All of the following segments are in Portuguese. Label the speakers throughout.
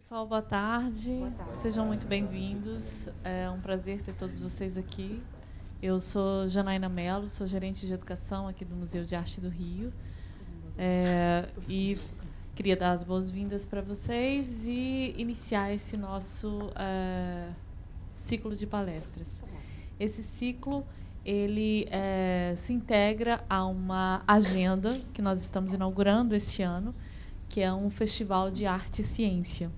Speaker 1: Pessoal, boa tarde.
Speaker 2: Boa tarde.
Speaker 1: Sejam muito bem-vindos. É um prazer ter todos vocês aqui. Eu sou Janaína Mello, sou gerente de educação aqui do Museu de Arte do Rio. E queria dar as boas-vindas para vocês e iniciar esse nosso ciclo de palestras. Esse ciclo ele se integra a uma agenda que nós estamos inaugurando este ano, que é um festival de arte e ciência.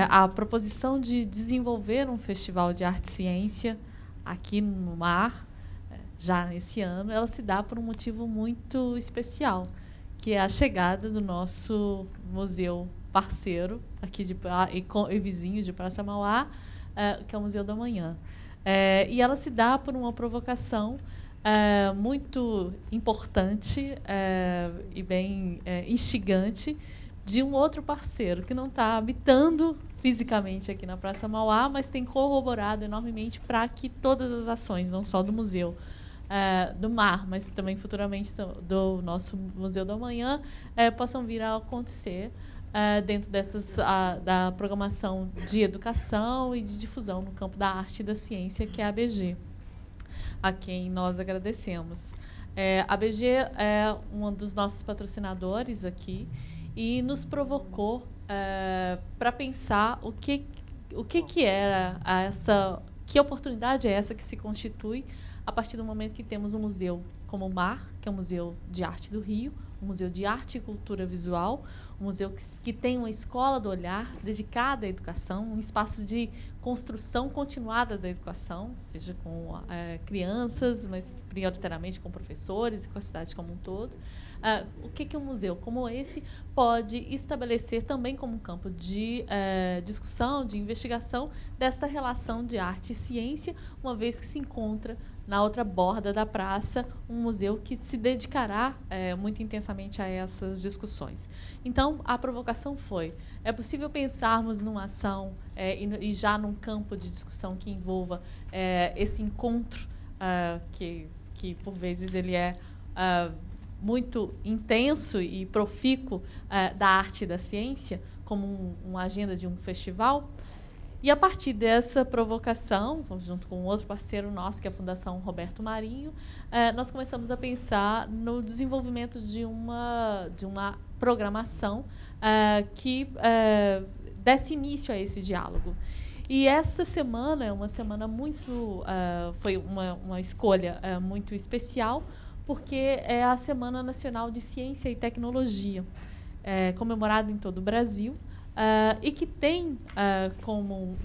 Speaker 1: A proposição de desenvolver um festival de arte e ciência aqui no mar, já nesse ano, ela se dá por um motivo muito especial, que é a chegada do nosso museu parceiro aqui e vizinho de Praça Mauá, que é o Museu do Amanhã. E ela se dá por uma provocação muito importante e bem instigante de um outro parceiro que não está habitando fisicamente aqui na Praça Mauá, mas tem corroborado enormemente para que todas as ações, não só do Museu do Mar, mas também futuramente do nosso Museu do Amanhã, possam vir a acontecer dentro da programação de educação e de difusão no campo da arte e da ciência, que é a ABG, a quem nós agradecemos. A ABG é um dos nossos patrocinadores aqui e nos provocou para pensar o que era que oportunidade é essa que se constitui a partir do momento que temos um museu como o MAR, que é o Museu de Arte do Rio, um museu de arte e cultura visual, um museu que tem uma escola do olhar dedicada à educação, um espaço de construção continuada da educação, seja com crianças, mas prioritariamente com professores e com a cidade como um todo. O que um museu como esse pode estabelecer também como um campo de discussão, de investigação desta relação de arte e ciência, uma vez que se encontra na outra borda da praça um museu que se dedicará muito intensamente a essas discussões. Então, a provocação foi: é possível pensarmos numa ação e já num campo de discussão que envolva esse encontro que por vezes ele é muito intenso e profícuo da arte e da ciência, como uma agenda de um festival. E, a partir dessa provocação, junto com outro parceiro nosso, que é a Fundação Roberto Marinho, nós começamos a pensar no desenvolvimento de uma programação que desse início a esse diálogo. E essa semana é uma semana muito... foi uma escolha muito especial, porque é a Semana Nacional de Ciência e Tecnologia, comemorada em todo o Brasil, e que tem como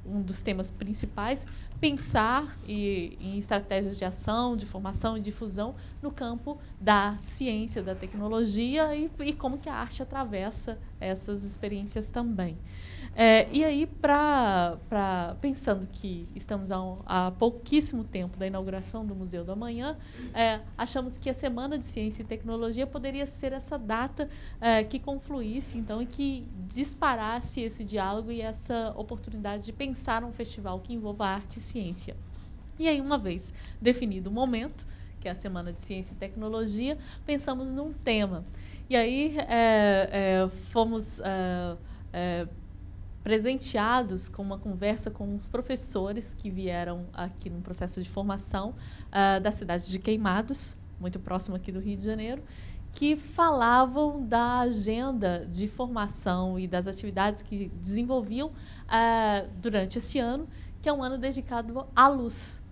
Speaker 1: um dos temas principais pensar em estratégias de ação, de formação e difusão no campo da ciência, da tecnologia e como que a arte atravessa essas experiências também. E aí, pensando que estamos há pouquíssimo tempo da inauguração do Museu do Amanhã, achamos que a Semana de Ciência e Tecnologia poderia ser essa data que confluísse, então, e que disparasse esse diálogo e essa oportunidade de pensar um festival que envolva arte e ciência. E aí, uma vez definido o momento, que é a Semana de Ciência e Tecnologia, pensamos num tema. E aí fomos presenteados com uma conversa com os professores que vieram aqui num processo de formação da cidade de Queimados, muito próximo aqui do Rio de Janeiro, que falavam da agenda de formação e das atividades que desenvolviam durante esse ano, que é um ano dedicado à luz,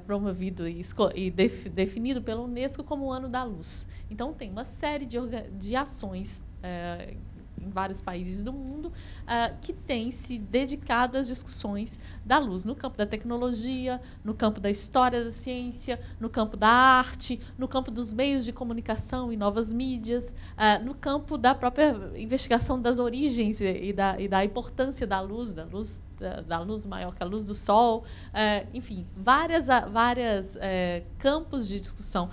Speaker 1: promovido e definido pela Unesco como o Ano da Luz. Então, tem uma série de ações em vários países do mundo, que tem se dedicado às discussões da luz, no campo da tecnologia, no campo da história da ciência, no campo da arte, no campo dos meios de comunicação e novas mídias, no campo da própria investigação das origens e da importância da luz maior que a luz do sol, enfim, várias campos de discussão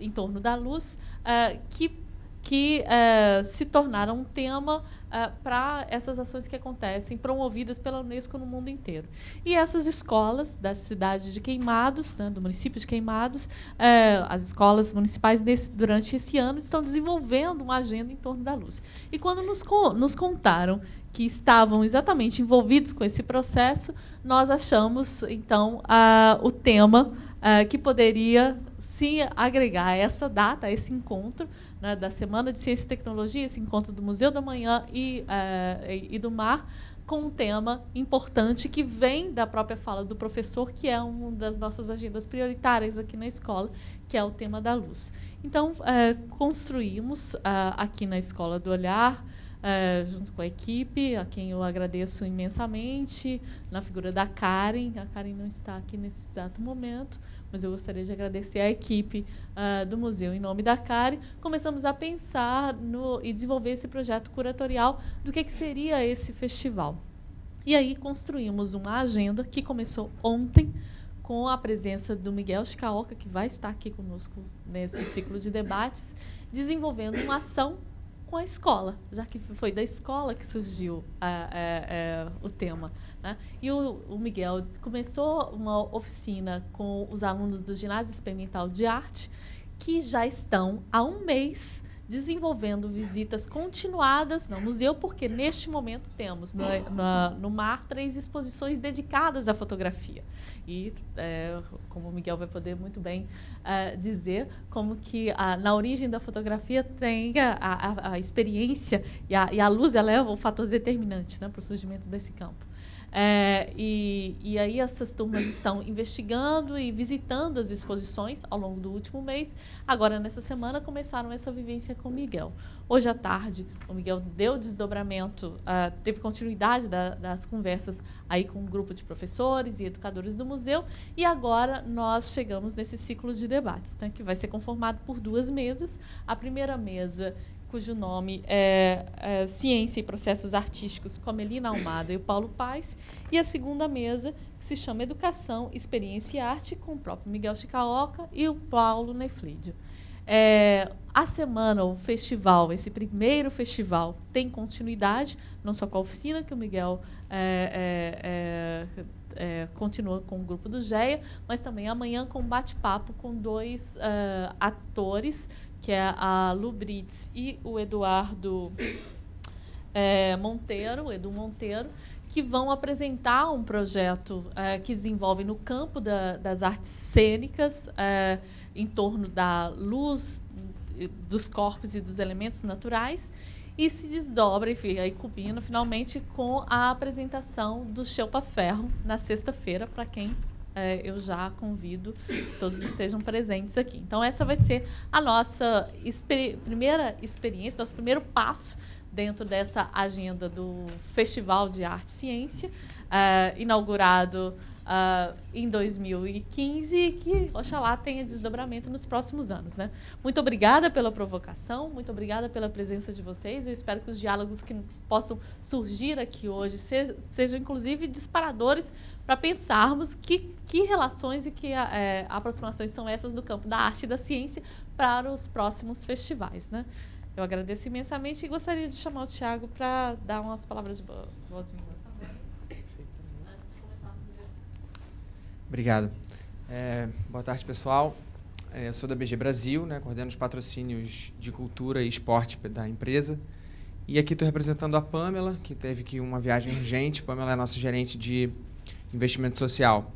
Speaker 1: em torno da luz que que se tornaram um tema para essas ações que acontecem, promovidas pela Unesco no mundo inteiro. E essas escolas da cidade de Queimados, né, do município de Queimados, as escolas municipais durante esse ano estão desenvolvendo uma agenda em torno da luz. E quando nos contaram que estavam exatamente envolvidos com esse processo, nós achamos, então, o tema que poderia se agregar a essa data, a esse encontro, né, da Semana de Ciência e Tecnologia, esse encontro do Museu da Manhã e do Mar, com um tema importante que vem da própria fala do professor, que é uma das nossas agendas prioritárias aqui na escola, que é o tema da luz. Então, construímos aqui na Escola do Olhar, junto com a equipe, a quem eu agradeço imensamente, na figura da Karen. A Karen não está aqui nesse exato momento, mas eu gostaria de agradecer à equipe do museu em nome da Karen. Começamos a pensar e desenvolver esse projeto curatorial do que seria esse festival. E aí construímos uma agenda que começou ontem, com a presença do Miguel Chicaoca, que vai estar aqui conosco nesse ciclo de debates, desenvolvendo uma ação com a escola, já que foi da escola que surgiu o tema, né? E o Miguel começou uma oficina com os alunos do Ginásio Experimental de Arte, que já estão há um mês desenvolvendo visitas continuadas no museu, porque neste momento temos no Mar 3 exposições dedicadas à fotografia. E, como o Miguel vai poder muito bem dizer, como que na origem da fotografia tem a experiência e a luz, ela é o fator determinante, né, para o surgimento desse campo. E aí essas turmas estão investigando e visitando as exposições ao longo do último mês. Agora, nessa semana, começaram essa vivência com o Miguel. Hoje à tarde, o Miguel deu desdobramento, teve continuidade das conversas aí com um grupo de professores e educadores do museu, e agora nós chegamos nesse ciclo de debates, né, que vai ser conformado por 2 mesas. A primeira mesa, cujo nome é Ciência e Processos Artísticos, com a Melina Almada e o Paulo Paes, e a segunda mesa, que se chama Educação, Experiência e Arte, com o próprio Miguel Chicaoca e o Paulo Neflídio. A semana, o festival, esse primeiro festival, tem continuidade, não só com a oficina, que o Miguel continua com o grupo do GEA, mas também amanhã com um bate-papo com 2 atores, que é a Lu Brits e o Eduardo Monteiro, Edu Monteiro, que vão apresentar um projeto que desenvolve no campo das artes cênicas, em torno da luz, dos corpos e dos elementos naturais, e se desdobra, enfim, aí culmina finalmente com a apresentação do Xelpa Ferro na sexta-feira, para quem eu já convido, todos estejam presentes aqui. Então, essa vai ser a nossa primeira experiência, nosso primeiro passo dentro dessa agenda do Festival de Arte e Ciência, inaugurado em 2015, que, oxalá, tenha desdobramento nos próximos anos, né? Muito obrigada pela provocação, muito obrigada pela presença de vocês. Eu espero que os diálogos que possam surgir aqui hoje sejam, inclusive, disparadores para pensarmos que relações e que aproximações são essas do campo da arte e da ciência para os próximos festivais, né? Eu agradeço imensamente e gostaria de chamar o Tiago para dar umas palavras de boas-vindas.
Speaker 2: Obrigado. Boa tarde, pessoal. Eu sou da BG Brasil, né, coordeno os patrocínios de cultura e esporte da empresa. E aqui estou representando a Pamela, que teve aqui uma viagem urgente. Pamela é nossa gerente de investimento social.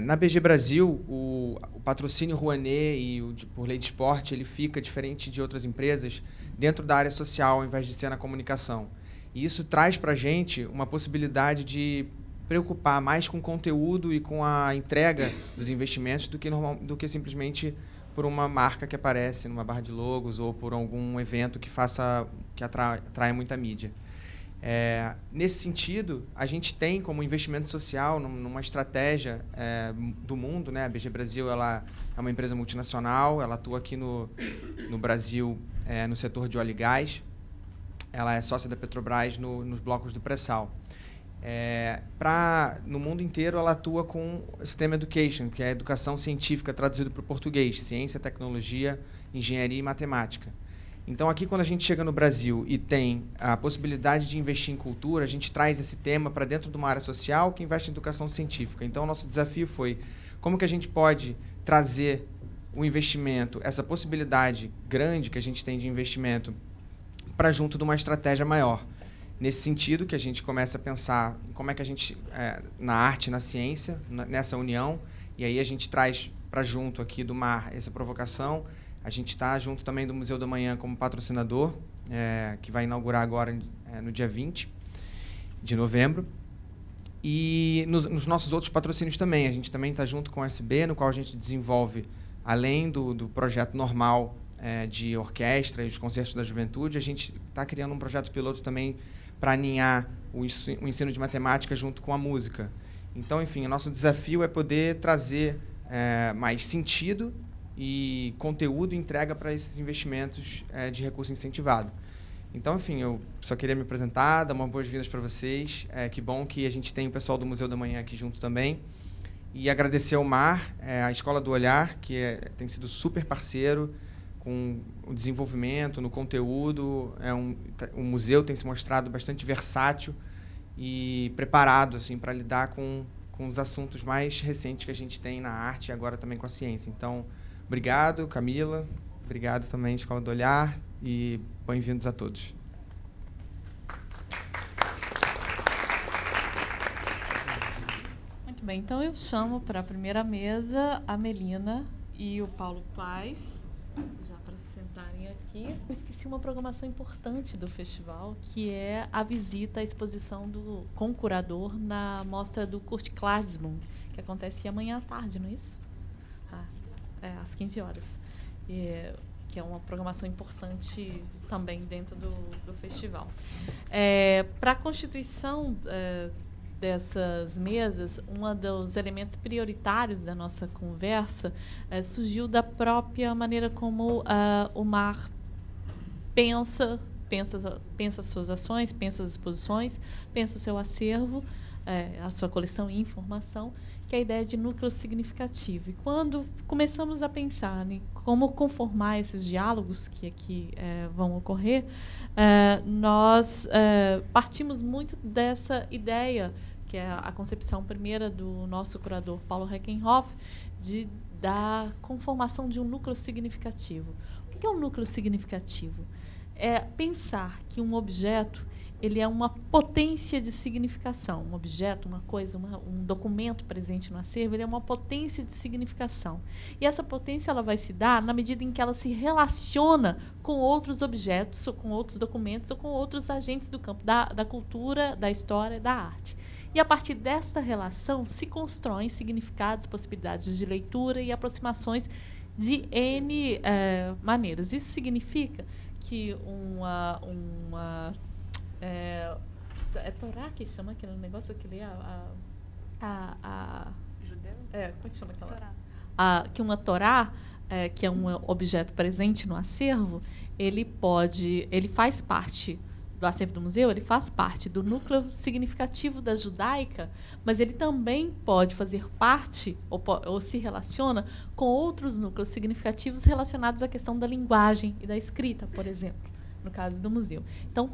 Speaker 2: Na BG Brasil, o patrocínio Rouanet e o por lei de esporte, ele fica diferente de outras empresas dentro da área social, ao invés de ser na comunicação. E isso traz para a gente uma possibilidade de preocupar mais com o conteúdo e com a entrega dos investimentos do que simplesmente por uma marca que aparece numa barra de logos ou por algum evento que atrai muita mídia. Nesse sentido, a gente tem como investimento social numa estratégia do mundo, né? A BG Brasil, ela é uma empresa multinacional, ela atua aqui no Brasil no setor de óleo e gás, ela é sócia da Petrobras nos blocos do pré-sal. No mundo inteiro, ela atua com o STEM Education, que é a educação científica traduzido para o português, ciência, tecnologia, engenharia e matemática. Então, aqui, quando a gente chega no Brasil e tem a possibilidade de investir em cultura, a gente traz esse tema para dentro de uma área social que investe em educação científica. Então, o nosso desafio foi como que a gente pode trazer o investimento, essa possibilidade grande que a gente tem de investimento, para junto de uma estratégia maior. Nesse sentido, que a gente começa a pensar em como é que a gente, na arte e na ciência, nessa união, e aí a gente traz para junto aqui do MAR essa provocação. A gente está junto também do Museu da Manhã como patrocinador, que vai inaugurar agora no dia 20 de novembro. E nos nossos outros patrocínios também. A gente também está junto com o SB, no qual a gente desenvolve, além do projeto normal de orquestra e os concertos da juventude, a gente está criando um projeto piloto também para aninhar o ensino de matemática junto com a música. Então, enfim, o nosso desafio é poder trazer mais sentido e conteúdo e entrega para esses investimentos de recurso incentivado. Então, enfim, eu só queria me apresentar, dar umas boas-vindas para vocês. Que bom que a gente tem o pessoal do Museu da Manhã aqui junto também. E agradecer ao MAR, a Escola do Olhar, que tem sido super parceiro com o desenvolvimento, no conteúdo. O museu tem se mostrado bastante versátil e preparado assim, para lidar com os assuntos mais recentes que a gente tem na arte e agora também com a ciência. Então, obrigado, Camila. Obrigado também, Escola do Olhar. E bem-vindos a todos.
Speaker 1: Muito bem, então eu chamo para a primeira mesa a Melina e o Paulo Paes, já para se sentarem aqui. Eu esqueci uma programação importante do festival, que é a visita à exposição com o curador na mostra do Kurt Klarsmund, que acontece amanhã à tarde, não é isso? Às 15 horas. Que é uma programação importante também dentro do festival. Para a constituição dessas mesas, um dos elementos prioritários da nossa conversa surgiu da própria maneira como o MAR pensa as suas ações, pensa as exposições, pensa o seu acervo, a sua coleção e informação, que é a ideia de núcleo significativo. E quando começamos a pensar em como conformar esses diálogos que aqui vão ocorrer, nós partimos muito dessa ideia, que é a concepção primeira do nosso curador Paulo Reckenhoff, da conformação de um núcleo significativo. O que é um núcleo significativo? É pensar que um objeto ele é uma potência de significação. Um objeto, uma coisa, um documento presente no acervo, ele é uma potência de significação. E essa potência ela vai se dar na medida em que ela se relaciona com outros objetos, ou com outros documentos, ou com outros agentes do campo da cultura, da história, da arte. E, a partir desta relação, se constroem significados, possibilidades de leitura e aproximações de N maneiras. Isso significa que Torá que chama aquele negócio que lê
Speaker 3: Judeu?
Speaker 1: Como é que chama aquela?
Speaker 3: Torá.
Speaker 1: Que uma Torá, que é um objeto presente no acervo, ele faz parte do acervo do museu, ele faz parte do núcleo significativo da judaica, mas ele também pode fazer parte ou se relaciona com outros núcleos significativos relacionados à questão da linguagem e da escrita, por exemplo, no caso do museu. Então,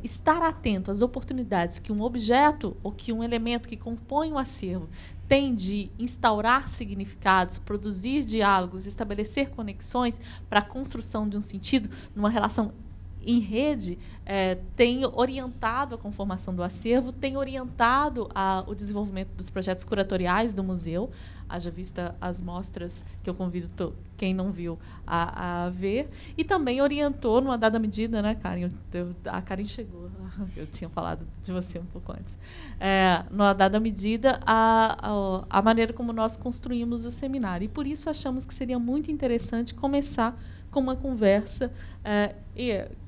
Speaker 1: estar atento às oportunidades que um objeto ou que um elemento que compõe o acervo tem de instaurar significados, produzir diálogos, estabelecer conexões para a construção de um sentido numa relação em rede, tem orientado a conformação do acervo, tem orientado o desenvolvimento dos projetos curatoriais do museu, haja vista as mostras que eu convido quem não viu a ver, e também orientou, numa dada medida, né, Karen? A Karen chegou, eu tinha falado de você um pouco antes, numa dada medida, a maneira como nós construímos o seminário. E, por isso, achamos que seria muito interessante começar com uma conversa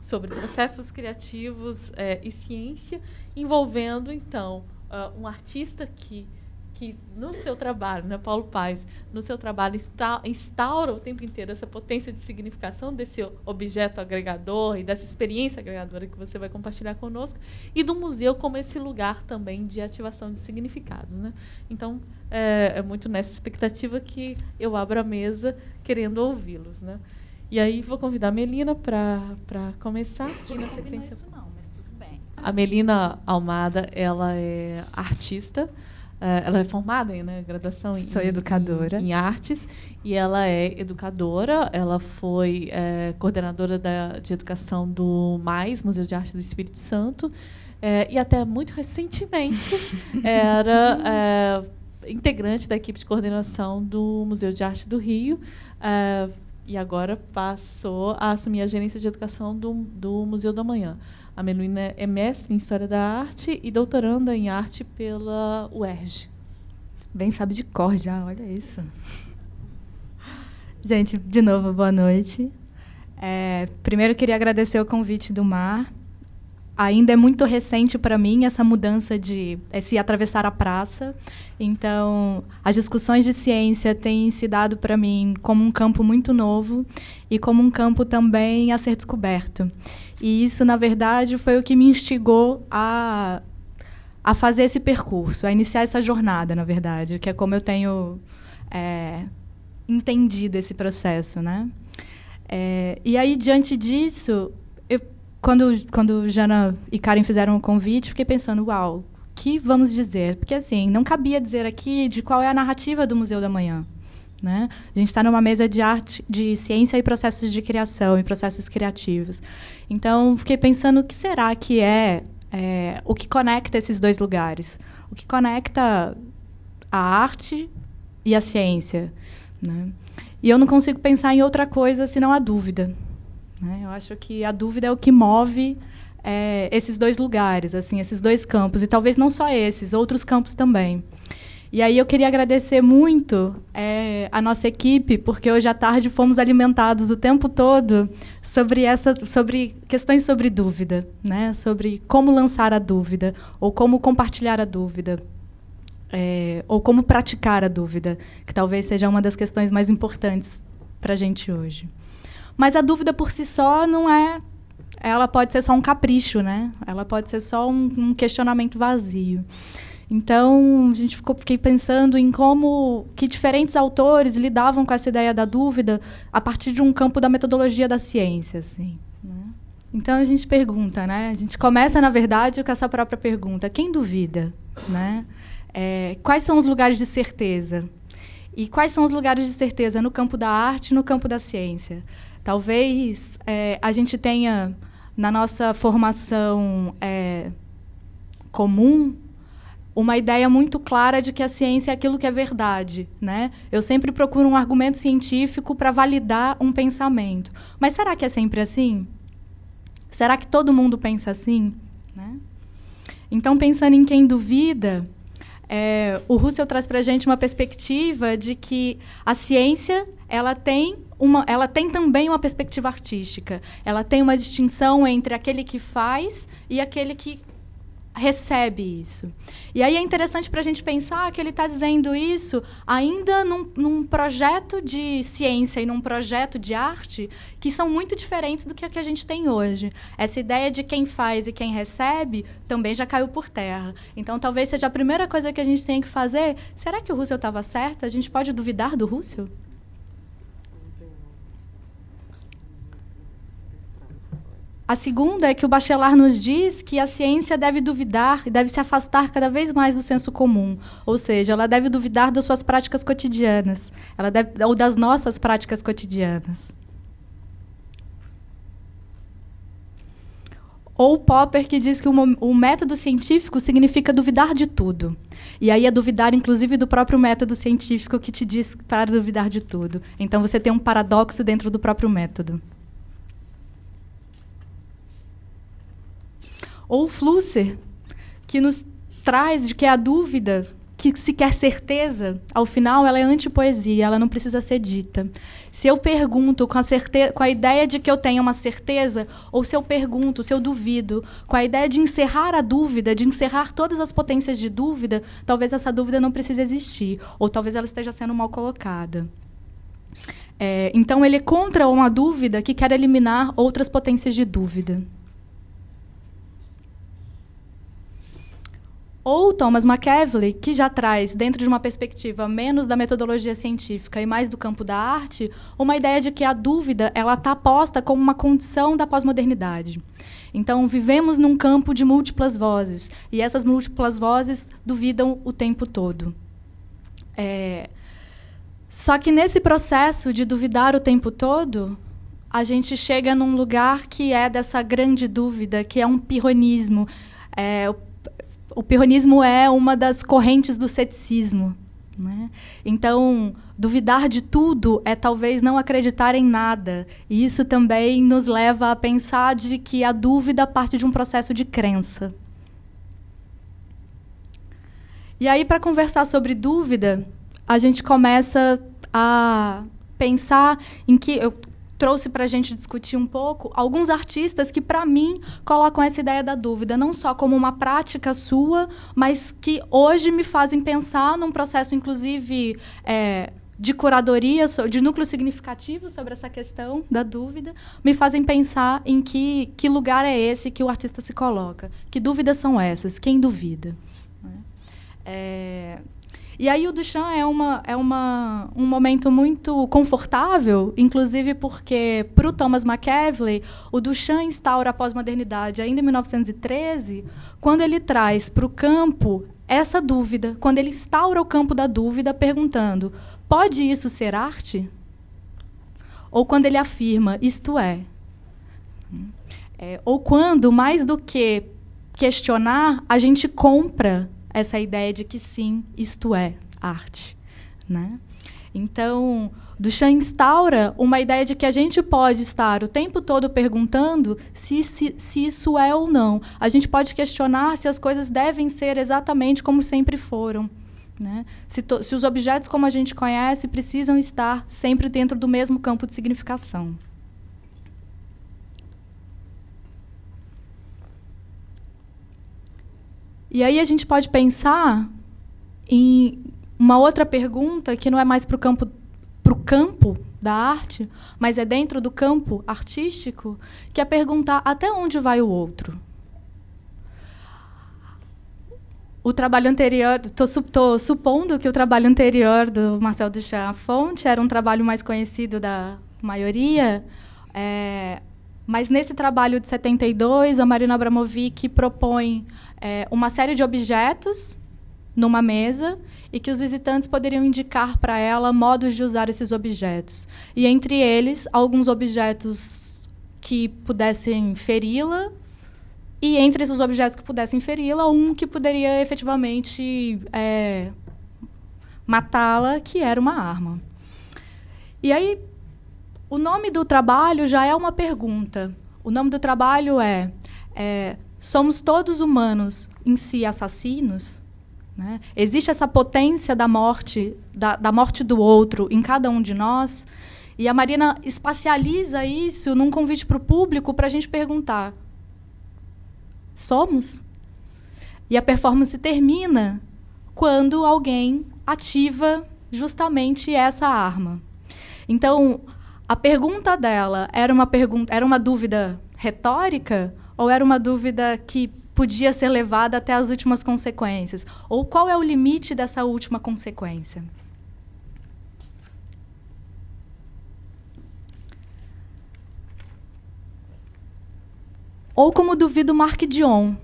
Speaker 1: sobre processos criativos e ciência, envolvendo, então, um artista que no seu trabalho, né, Paulo Paes, no seu trabalho instaura o tempo inteiro essa potência de significação desse objeto agregador e dessa experiência agregadora que você vai compartilhar conosco, e do museu como esse lugar também de ativação de significados, né? Então, é muito nessa expectativa que eu abro a mesa querendo ouvi-los, né? E aí vou convidar a Melina para começar.
Speaker 3: Eu não combino isso não, mas tudo bem.
Speaker 1: A Melina Almada, ela é artista, ela é formada em graduação
Speaker 3: Sou educadora.
Speaker 1: Em artes, e ela é educadora, ela foi coordenadora de educação do MAIS, Museu de Arte do Espírito Santo, e até muito recentemente era integrante da equipe de coordenação do Museu de Arte do Rio, e agora passou a assumir a gerência de educação do Museu do Amanhã. A Melina é mestre em História da Arte e doutoranda em Arte pela UERJ.
Speaker 3: Bem sabe de cor já, olha isso. Gente, de novo, boa noite. Primeiro, queria agradecer o convite do Mar. Ainda é muito recente para mim essa mudança de esse atravessar a praça. Então, as discussões de ciência têm se dado para mim como um campo muito novo e como um campo também a ser descoberto. E isso, na verdade, foi o que me instigou a fazer esse percurso, a iniciar essa jornada, na verdade, que é como eu tenho entendido esse processo, né? E aí, diante disso, quando Jana e Karen fizeram o convite, fiquei pensando, uau, o que vamos dizer? Porque, assim, não cabia dizer aqui de qual é a narrativa do Museu da Manhã, né? A gente está numa mesa de arte, de ciência e processos de criação, e processos criativos. Então, fiquei pensando, o que será que o que conecta esses dois lugares? O que conecta a arte e a ciência, né? E eu não consigo pensar em outra coisa senão a dúvida. Eu acho que a dúvida é o que move esses dois lugares, assim, esses dois campos, e talvez não só esses, outros campos também. E aí eu queria agradecer muito a nossa equipe, porque hoje à tarde fomos alimentados o tempo todo sobre questões sobre dúvida, né? Sobre como lançar a dúvida, ou como compartilhar a dúvida, ou como praticar a dúvida, que talvez seja uma das questões mais importantes para a gente hoje. Mas a dúvida por si só não ela pode ser só um capricho, né? Ela pode ser só um questionamento vazio. Então, fiquei pensando em que diferentes autores lidavam com essa ideia da dúvida a partir de um campo da metodologia da ciência, assim, né? Então a gente pergunta, né? A gente começa, na verdade, com essa própria pergunta: quem duvida, né? Quais são os lugares de certeza? E quais são os lugares de certeza no campo da arte e no campo da ciência? Talvez a gente tenha, na nossa formação comum, uma ideia muito clara de que a ciência é aquilo que é verdade, né? Eu sempre procuro um argumento científico para validar um pensamento. Mas será que é sempre assim? Será que todo mundo pensa assim, né? Então, pensando em quem duvida, o Russell traz para a gente uma perspectiva de que a ciência ela tem também uma perspectiva artística. Ela tem uma distinção entre aquele que faz e aquele que recebe isso. E aí é interessante para a gente pensar que ele está dizendo isso ainda num projeto de ciência e num projeto de arte que são muito diferentes do que a gente tem hoje. Essa ideia de quem faz e quem recebe também já caiu por terra. Então, talvez seja a primeira coisa que a gente tem que fazer. Será que o Russell estava certo? A gente pode duvidar do Russell? A segunda é que o Bachelard nos diz que a ciência deve duvidar e deve se afastar cada vez mais do senso comum. Ou seja, ela deve duvidar das suas práticas cotidianas, ou das nossas práticas cotidianas. Ou Popper, que diz que o método científico significa duvidar de tudo. E aí é duvidar, inclusive, do próprio método científico que te diz para duvidar de tudo. Então, você tem um paradoxo dentro do próprio método. Ou Flusser, que nos traz de que a dúvida, que se quer certeza, ao final ela é antipoesia, ela não precisa ser dita. Se eu pergunto com a ideia de que eu tenho uma certeza, ou se eu pergunto, se eu duvido, com a ideia de encerrar a dúvida, de encerrar todas as potências de dúvida, talvez essa dúvida não precise existir, ou talvez ela esteja sendo mal colocada. Então, ele é contra uma dúvida que quer eliminar outras potências de dúvida. Ou Thomas McEvilley, que já traz, dentro de uma perspectiva menos da metodologia científica e mais do campo da arte, uma ideia de que a dúvida está posta como uma condição da pós-modernidade. Então, vivemos num campo de múltiplas vozes, e essas múltiplas vozes duvidam o tempo todo. Só que, nesse processo de duvidar o tempo todo, a gente chega num lugar que é dessa grande dúvida, que é um pirronismo. O pirronismo é uma das correntes do ceticismo, né? Então, duvidar de tudo é talvez não acreditar em nada. E isso também nos leva a pensar de que a dúvida parte de um processo de crença. E aí, para conversar sobre dúvida, a gente começa a pensar em que... Eu trouxe para a gente discutir um pouco alguns artistas que, para mim, colocam essa ideia da dúvida, não só como uma prática sua, mas que hoje me fazem pensar num processo, inclusive, de curadoria, de núcleo significativo sobre essa questão da dúvida, me fazem pensar em que lugar é esse que o artista se coloca. Que dúvidas são essas? Quem duvida? E aí o Duchamp é um momento muito confortável, inclusive porque, para o Thomas McEvilley, o Duchamp instaura a pós-modernidade ainda em 1913, quando ele traz para o campo essa dúvida, quando ele instaura o campo da dúvida, perguntando: pode isso ser arte? Ou quando ele afirma: isto é. Ou quando, mais do que questionar, a gente compra essa ideia de que, sim, isto é arte, né? Então, Duchamp instaura uma ideia de que a gente pode estar o tempo todo perguntando se isso é ou não. A gente pode questionar se as coisas devem ser exatamente como sempre foram, né? Se os objetos como a gente conhece precisam estar sempre dentro do mesmo campo de significação. E aí a gente pode pensar em uma outra pergunta que não é mais para o campo da arte, mas é dentro do campo artístico, que é perguntar até onde vai o outro. O trabalho anterior, estou supondo que o trabalho anterior do Marcel Duchamp, A Fonte, era um trabalho mais conhecido da maioria, mas nesse trabalho de 72, a Marina Abramovic propõe uma série de objetos numa mesa e que os visitantes poderiam indicar para ela modos de usar esses objetos. E, entre eles, alguns objetos que pudessem feri-la e, entre esses objetos que pudessem feri-la, um que poderia, efetivamente, matá-la, que era uma arma. E aí, o nome do trabalho já é uma pergunta. O nome do trabalho é somos todos humanos em si assassinos? Né? Existe essa potência da morte do outro em cada um de nós? E a Marina espacializa isso num convite para o público para a gente perguntar: somos? E a performance termina quando alguém ativa justamente essa arma. Então, a pergunta dela era uma dúvida retórica ou era uma dúvida que podia ser levada até as últimas consequências? Ou qual é o limite dessa última consequência? Ou como duvida o Mark Dion,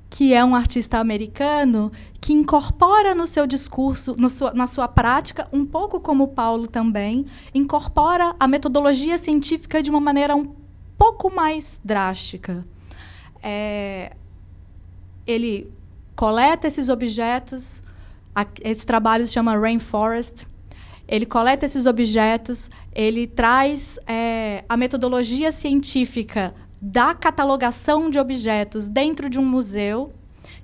Speaker 3: que é um artista americano que incorpora no seu discurso, na sua prática, um pouco como o Paulo também, incorpora a metodologia científica de uma maneira um pouco mais drástica. Ele coleta esses objetos, esse trabalho se chama Rainforest. Ele coleta esses objetos, ele traz a metodologia científica da catalogação de objetos dentro de um museu,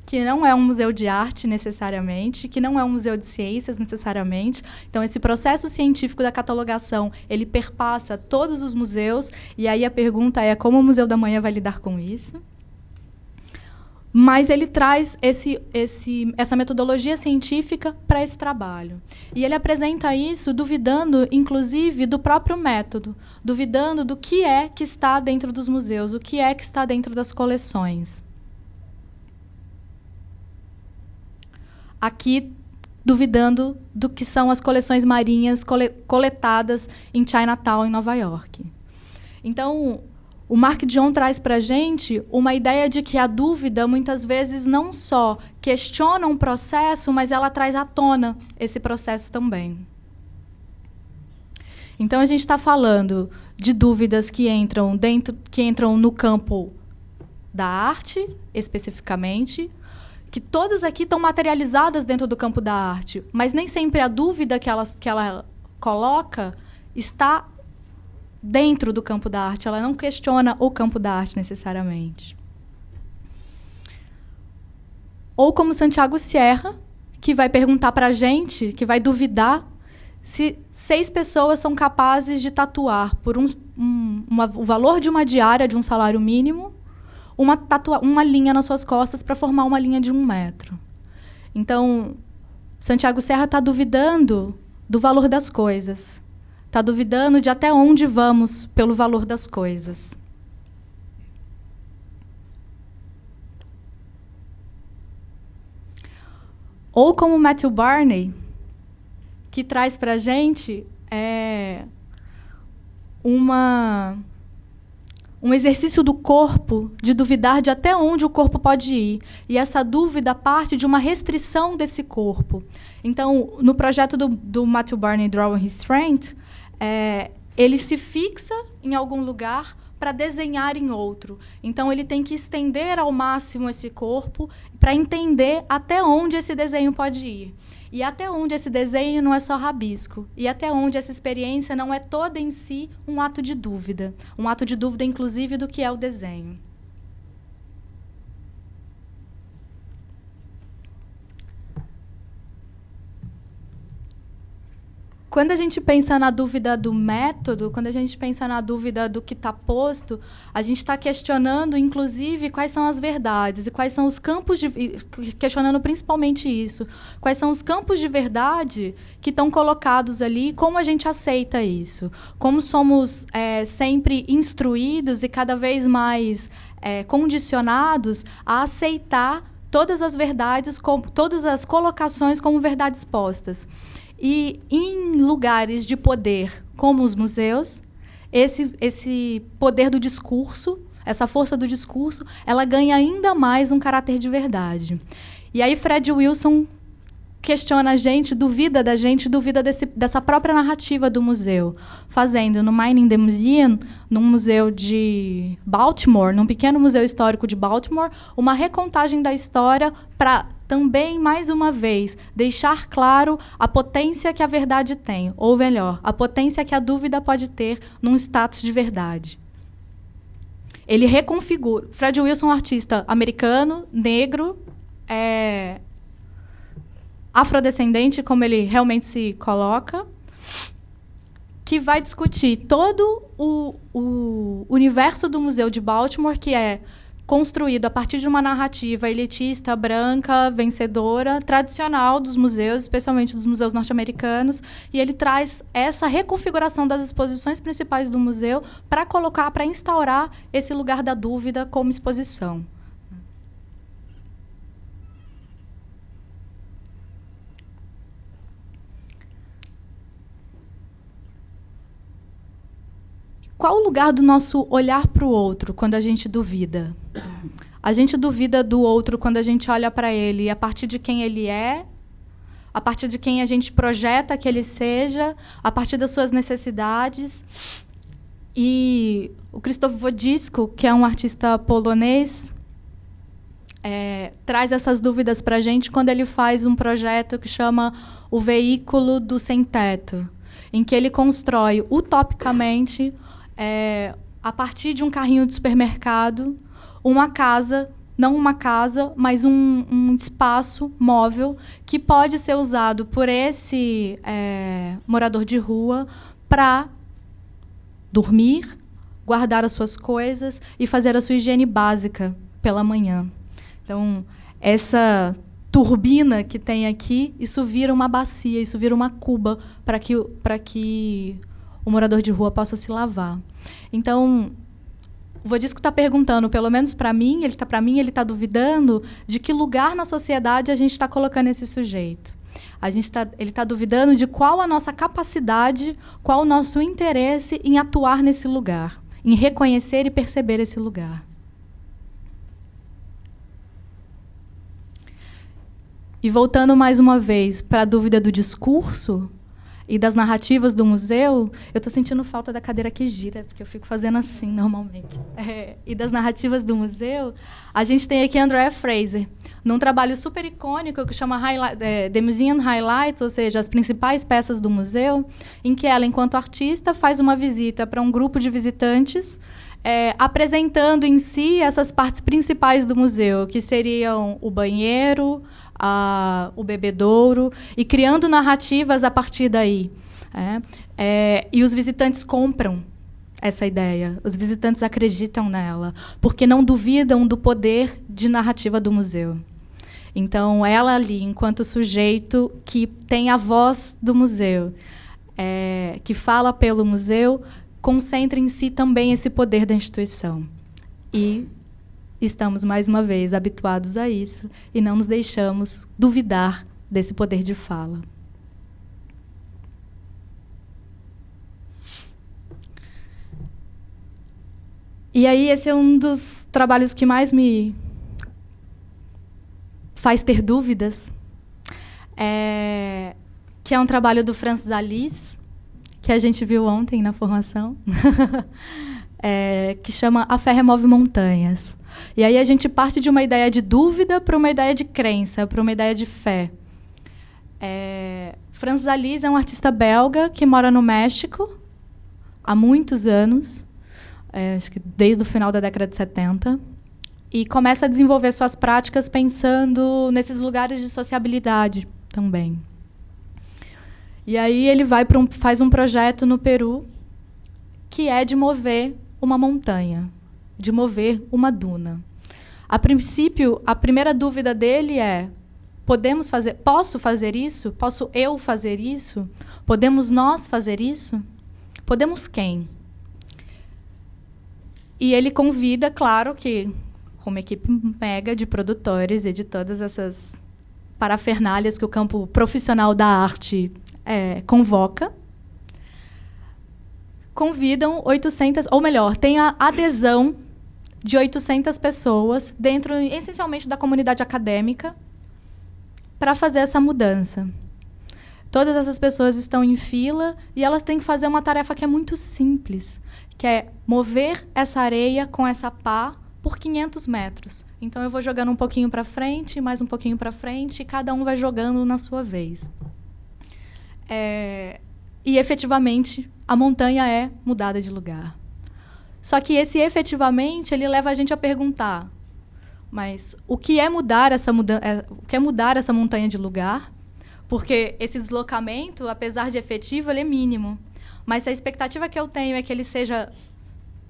Speaker 3: que não é um museu de arte necessariamente, que não é um museu de ciências necessariamente. Então, esse processo científico da catalogação, ele perpassa todos os museus, e aí a pergunta é como o Museu da Manhã vai lidar com isso? Mas ele traz essa metodologia científica para esse trabalho. E ele apresenta isso duvidando, inclusive, do próprio método, duvidando do que é que está dentro dos museus, o que é que está dentro das coleções. aqui duvidando do que são as coleções marinhas coletadas em Chinatown, em Nova York. Então, o Mark John traz para a gente uma ideia de que a dúvida, muitas vezes, não só questiona um processo, mas ela traz à tona esse processo também. Então, a gente está falando de dúvidas que entram no campo da arte, especificamente, que todas aqui estão materializadas dentro do campo da arte, mas nem sempre a dúvida que ela coloca está dentro do campo da arte, ela não questiona o campo da arte necessariamente. Ou como Santiago Sierra, que vai perguntar para a gente, que vai duvidar se 6 pessoas são capazes de tatuar por o valor de uma diária de um salário mínimo, uma linha nas suas costas para formar uma linha de 1 metro. Então, Santiago Sierra está duvidando do valor das coisas. Está duvidando de até onde vamos pelo valor das coisas. Ou como Matthew Barney, que traz para a gente um exercício do corpo, de duvidar de até onde o corpo pode ir. E essa dúvida parte de uma restrição desse corpo. Então, no projeto do Matthew Barney, Drawing Restraint, ele se fixa em algum lugar para desenhar em outro. Então, ele tem que estender ao máximo esse corpo para entender até onde esse desenho pode ir. E até onde esse desenho não é só rabisco. E até onde essa experiência não é toda em si um ato de dúvida. Um ato de dúvida, inclusive, do que é o desenho. Quando a gente pensa na dúvida do método, quando a gente pensa na dúvida do que está posto, a gente está questionando, inclusive, quais são as verdades e quais são os campos de... questionando principalmente isso. Quais são os campos de verdade que estão colocados ali e como a gente aceita isso. Como somos sempre instruídos e cada vez mais condicionados a aceitar todas as verdades, todas as colocações como verdades postas. E em lugares de poder, como os museus, esse poder do discurso, essa força do discurso, ela ganha ainda mais um caráter de verdade. E aí Fred Wilson questiona a gente, duvida da gente, duvida dessa própria narrativa do museu, fazendo no Mining the Museum, num museu de Baltimore, num pequeno museu histórico de Baltimore, uma recontagem da história para também, mais uma vez, deixar claro a potência que a verdade tem, ou melhor, a potência que a dúvida pode ter num status de verdade. Ele reconfigura. Fred Wilson é um artista americano, negro, afrodescendente, como ele realmente se coloca, que vai discutir todo o universo do Museu de Baltimore, que é construído a partir de uma narrativa elitista, branca, vencedora, tradicional dos museus, especialmente dos museus norte-americanos, e ele traz essa reconfiguração das exposições principais do museu para instaurar esse lugar da dúvida como exposição. Qual o lugar do nosso olhar para o outro quando a gente duvida? A gente duvida do outro quando a gente olha para ele a partir de quem ele é, a partir de quem a gente projeta que ele seja, a partir das suas necessidades. E o Krzysztof Wojcicki, que é um artista polonês, traz essas dúvidas para a gente quando ele faz um projeto que chama O Veículo do Sem-Teto, em que ele constrói utopicamente, a partir de um carrinho de supermercado, uma casa, não uma casa, mas um espaço móvel que pode ser usado por esse morador de rua para dormir, guardar as suas coisas e fazer a sua higiene básica pela manhã. Então, essa turbina que tem aqui, isso vira uma bacia, isso vira uma cuba para que o morador de rua possa se lavar. Então, O Vodisco está perguntando, pelo menos para mim, ele está duvidando de que lugar na sociedade a gente está colocando esse sujeito. Ele está duvidando de qual a nossa capacidade, qual o nosso interesse em atuar nesse lugar, em reconhecer e perceber esse lugar. E voltando mais uma vez para a dúvida do discurso e das narrativas do museu, eu estou sentindo falta da cadeira que gira, porque eu fico fazendo assim normalmente. E das narrativas do museu, a gente tem aqui a Andrea Fraser, num trabalho super icônico que chama The Museum Highlights, ou seja, as principais peças do museu, em que ela, enquanto artista, faz uma visita para um grupo de visitantes, apresentando em si essas partes principais do museu, que seriam o banheiro, o bebedouro, e criando narrativas a partir daí. E os visitantes compram essa ideia, os visitantes acreditam nela, porque não duvidam do poder de narrativa do museu. Então, ela ali, enquanto sujeito que tem a voz do museu, que fala pelo museu, concentra em si também esse poder da instituição. E estamos, mais uma vez, habituados a isso e não nos deixamos duvidar desse poder de fala. E aí, esse é um dos trabalhos que mais me faz ter dúvidas, que é um trabalho do Francis Alice, que a gente viu ontem na formação, que chama A Fé Remove Montanhas. E aí a gente parte de uma ideia de dúvida para uma ideia de crença, para uma ideia de fé. Francis Alice é um artista belga que mora no México há muitos anos, acho que desde o final da década de 70, e começa a desenvolver suas práticas pensando nesses lugares de sociabilidade também. E aí ele faz um projeto no Peru que é de mover uma montanha, de mover uma duna. A princípio, a primeira dúvida dele é: posso fazer isso? Posso eu fazer isso? Podemos nós fazer isso? Podemos quem? E ele convida, claro que com uma equipe mega de produtores e de todas essas parafernálias que o campo profissional da arte convoca, convidam 800, ou melhor, tem a adesão de 800 pessoas, dentro, essencialmente, da comunidade acadêmica, para fazer essa mudança. Todas essas pessoas estão em fila e elas têm que fazer uma tarefa que é muito simples, que é mover essa areia com essa pá por 500 metros. Então, eu vou jogando um pouquinho para frente, mais um pouquinho para frente, e cada um vai jogando na sua vez. E, efetivamente, a montanha é mudada de lugar. Só que esse, efetivamente, ele leva a gente a perguntar: mas o que é mudar essa montanha de lugar? Porque esse deslocamento, apesar de efetivo, ele é mínimo. Mas se a expectativa que eu tenho é que ele seja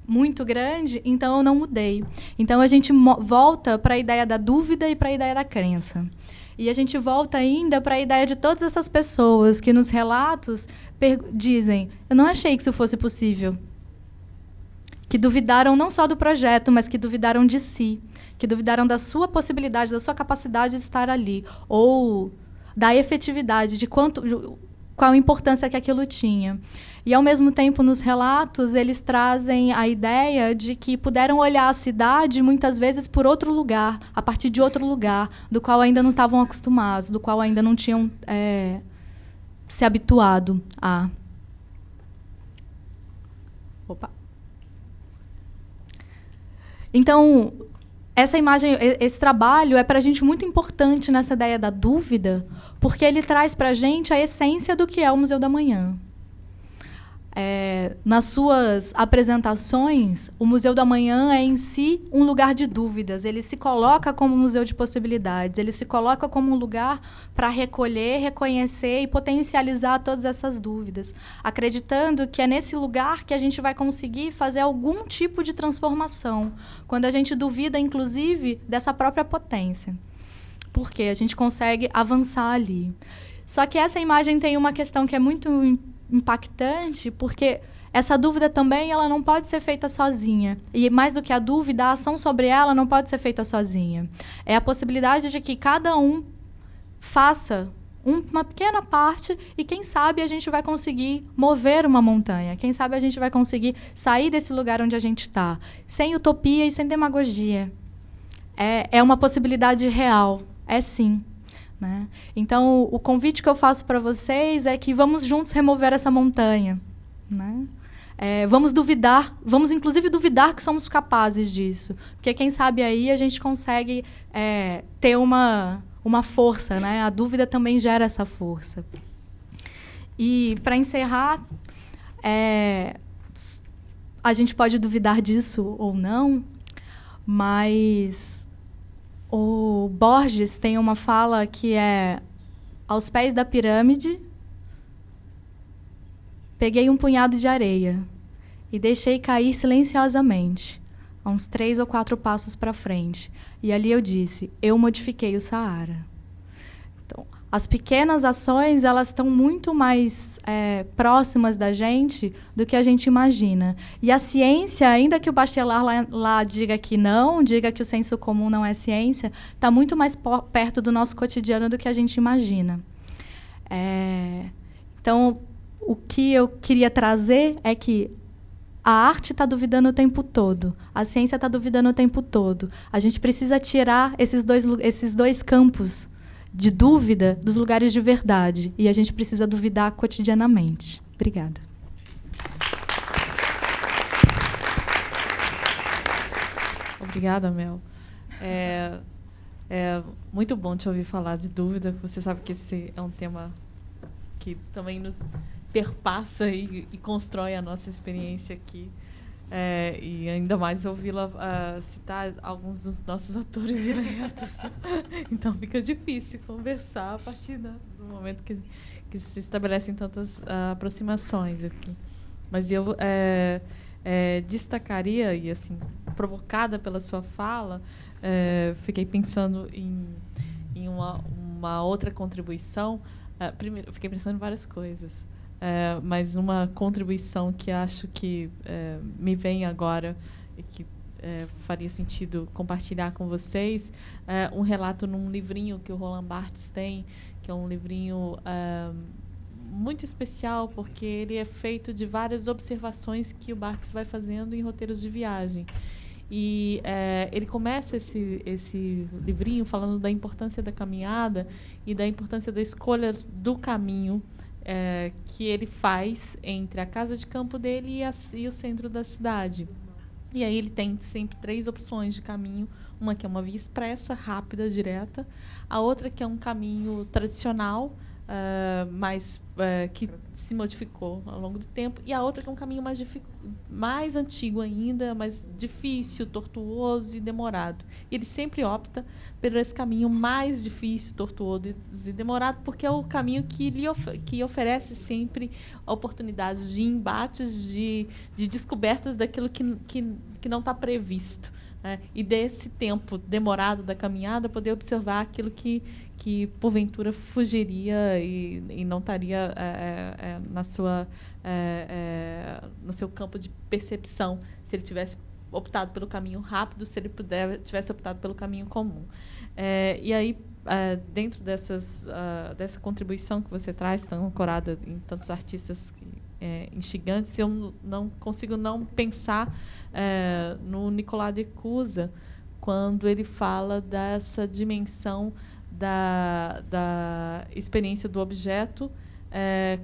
Speaker 3: muito grande, então eu não mudei. Então, a gente volta para a ideia da dúvida e para a ideia da crença. E a gente volta ainda para a ideia de todas essas pessoas que, nos relatos, dizem: eu não achei que isso fosse possível. Que duvidaram não só do projeto, mas que duvidaram de si. Que duvidaram da sua possibilidade, da sua capacidade de estar ali. Ou da efetividade, de qual a importância que aquilo tinha. E, ao mesmo tempo, nos relatos, eles trazem a ideia de que puderam olhar a cidade, muitas vezes, por outro lugar, a partir de outro lugar, do qual ainda não estavam acostumados, do qual ainda não tinham se habituado a. Opa! Então, esse trabalho é para a gente muito importante nessa ideia da dúvida, porque ele traz para a gente a essência do que é o Museu da Manhã. Nas suas apresentações, o Museu da Manhã é, em si, um lugar de dúvidas. Ele se coloca como um museu de possibilidades. Ele se coloca como um lugar para recolher, reconhecer e potencializar todas essas dúvidas, acreditando que é nesse lugar que a gente vai conseguir fazer algum tipo de transformação, quando a gente duvida, inclusive, dessa própria potência, porque a gente consegue avançar ali. Só que essa imagem tem uma questão que é muito impactante, porque essa dúvida também ela não pode ser feita sozinha. E mais do que a dúvida, a ação sobre ela não pode ser feita sozinha. É a possibilidade de que cada um faça uma pequena parte e, quem sabe, a gente vai conseguir mover uma montanha. Quem sabe a gente vai conseguir sair desse lugar onde a gente está. Sem utopia e sem demagogia. É uma possibilidade real. É sim. Né? Então, o convite que eu faço para vocês é que vamos juntos remover essa montanha. Né? Vamos duvidar, vamos inclusive duvidar que somos capazes disso. Porque, quem sabe, aí a gente consegue ter uma força, né? A dúvida também gera essa força. E, para encerrar, a gente pode duvidar disso ou não, mas o Borges tem uma fala que é: aos pés da pirâmide, peguei um punhado de areia e deixei cair silenciosamente, a uns 3 ou 4 passos para frente. E ali eu disse: eu modifiquei o Saara. Então, as pequenas ações, elas estão muito mais próximas da gente do que a gente imagina. E a ciência, ainda que o Bachelard lá diga que não, diga que o senso comum não é ciência, está muito mais perto do nosso cotidiano do que a gente imagina. Então, o que eu queria trazer é que a arte está duvidando o tempo todo. A ciência está duvidando o tempo todo. A gente precisa tirar esses dois campos de dúvida dos lugares de verdade. E a gente precisa duvidar cotidianamente. Obrigada.
Speaker 1: Obrigada, Mel. É muito bom te ouvir falar de dúvida. Você sabe que esse é um tema que também nos perpassa e constrói a nossa experiência aqui. E ainda mais ouvi-la citar alguns dos nossos atores diretos. Então fica difícil conversar a partir do momento que se estabelecem tantas aproximações aqui. Mas eu destacaria, e assim, provocada pela sua fala, fiquei pensando em uma outra contribuição. Primeiro, fiquei pensando em várias coisas. Mas uma contribuição que acho que me vem agora e que faria sentido compartilhar com vocês, um relato num livrinho que o Roland Barthes tem, que é um livrinho muito especial, porque ele é feito de várias observações que o Barthes vai fazendo em roteiros de viagem. E ele começa esse livrinho falando da importância da caminhada e da importância da escolha do caminho que ele faz entre a casa de campo dele e o centro da cidade. E aí ele tem sempre 3 opções de caminho. Uma que é uma via expressa, rápida, direta. A outra que é um caminho tradicional, mas que se modificou ao longo do tempo. E a outra que é um caminho mais antigo ainda, mais difícil, tortuoso e demorado. E ele sempre opta por esse caminho mais difícil, tortuoso e demorado, porque é o caminho que oferece sempre oportunidades de embates, de descobertas daquilo que não está previsto. E desse tempo demorado da caminhada, poder observar aquilo que porventura fugiria e não estaria no seu campo de percepção, se ele tivesse optado pelo caminho rápido, se ele tivesse optado pelo caminho comum. E aí, dentro dessa contribuição que você traz, tão ancorada em tantos artistas instigantes, eu não consigo não pensar no Nicolas de Cusa, quando ele fala dessa dimensão da experiência do objeto,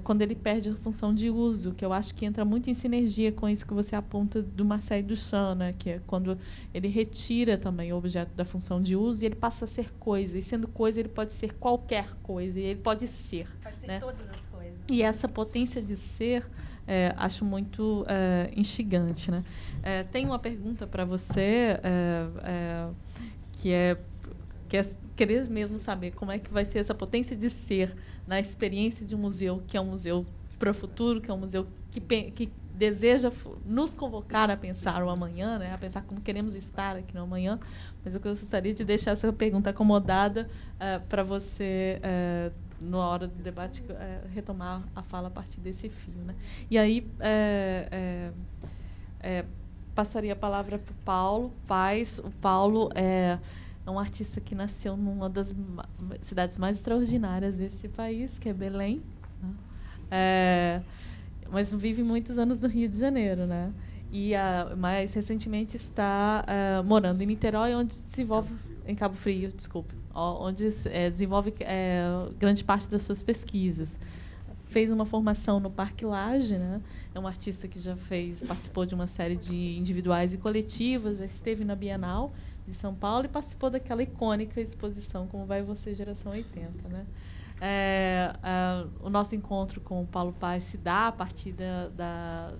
Speaker 1: quando ele perde a função de uso, que eu acho que entra muito em sinergia com isso que você aponta do Marcel Duchamp, né? Que é quando ele retira também o objeto da função de uso e ele passa a ser coisa. E sendo coisa, ele pode ser qualquer coisa, e ele pode ser.
Speaker 3: Pode ser,
Speaker 1: né?
Speaker 3: Todas as coisas.
Speaker 1: E essa potência de ser, acho muito instigante, né? Tem uma pergunta para você, que é querer mesmo saber como é que vai ser essa potência de ser na experiência de um museu, que é um museu para o futuro, que é um museu que deseja nos convocar a pensar o amanhã, né? A pensar como queremos estar aqui no amanhã. Mas eu gostaria de deixar essa pergunta acomodada para você na hora do debate, retomar a fala a partir desse fio, né? E aí, passaria a palavra para o Paulo Paes. O Paulo é um artista que nasceu numa das cidades mais extraordinárias desse país, que é Belém, né? Mas vive muitos anos no Rio de Janeiro, né? E mais recentemente está morando em Niterói, onde desenvolve em Cabo Frio, desculpe, onde desenvolve grande parte das suas pesquisas. Fez uma formação no Parque Lage, né? É um artista que já participou de uma série de individuais e coletivas, já esteve na Bienal de São Paulo e participou daquela icônica exposição Como Vai Você, Geração 80, né? O nosso encontro com o Paulo Paes se dá a partir da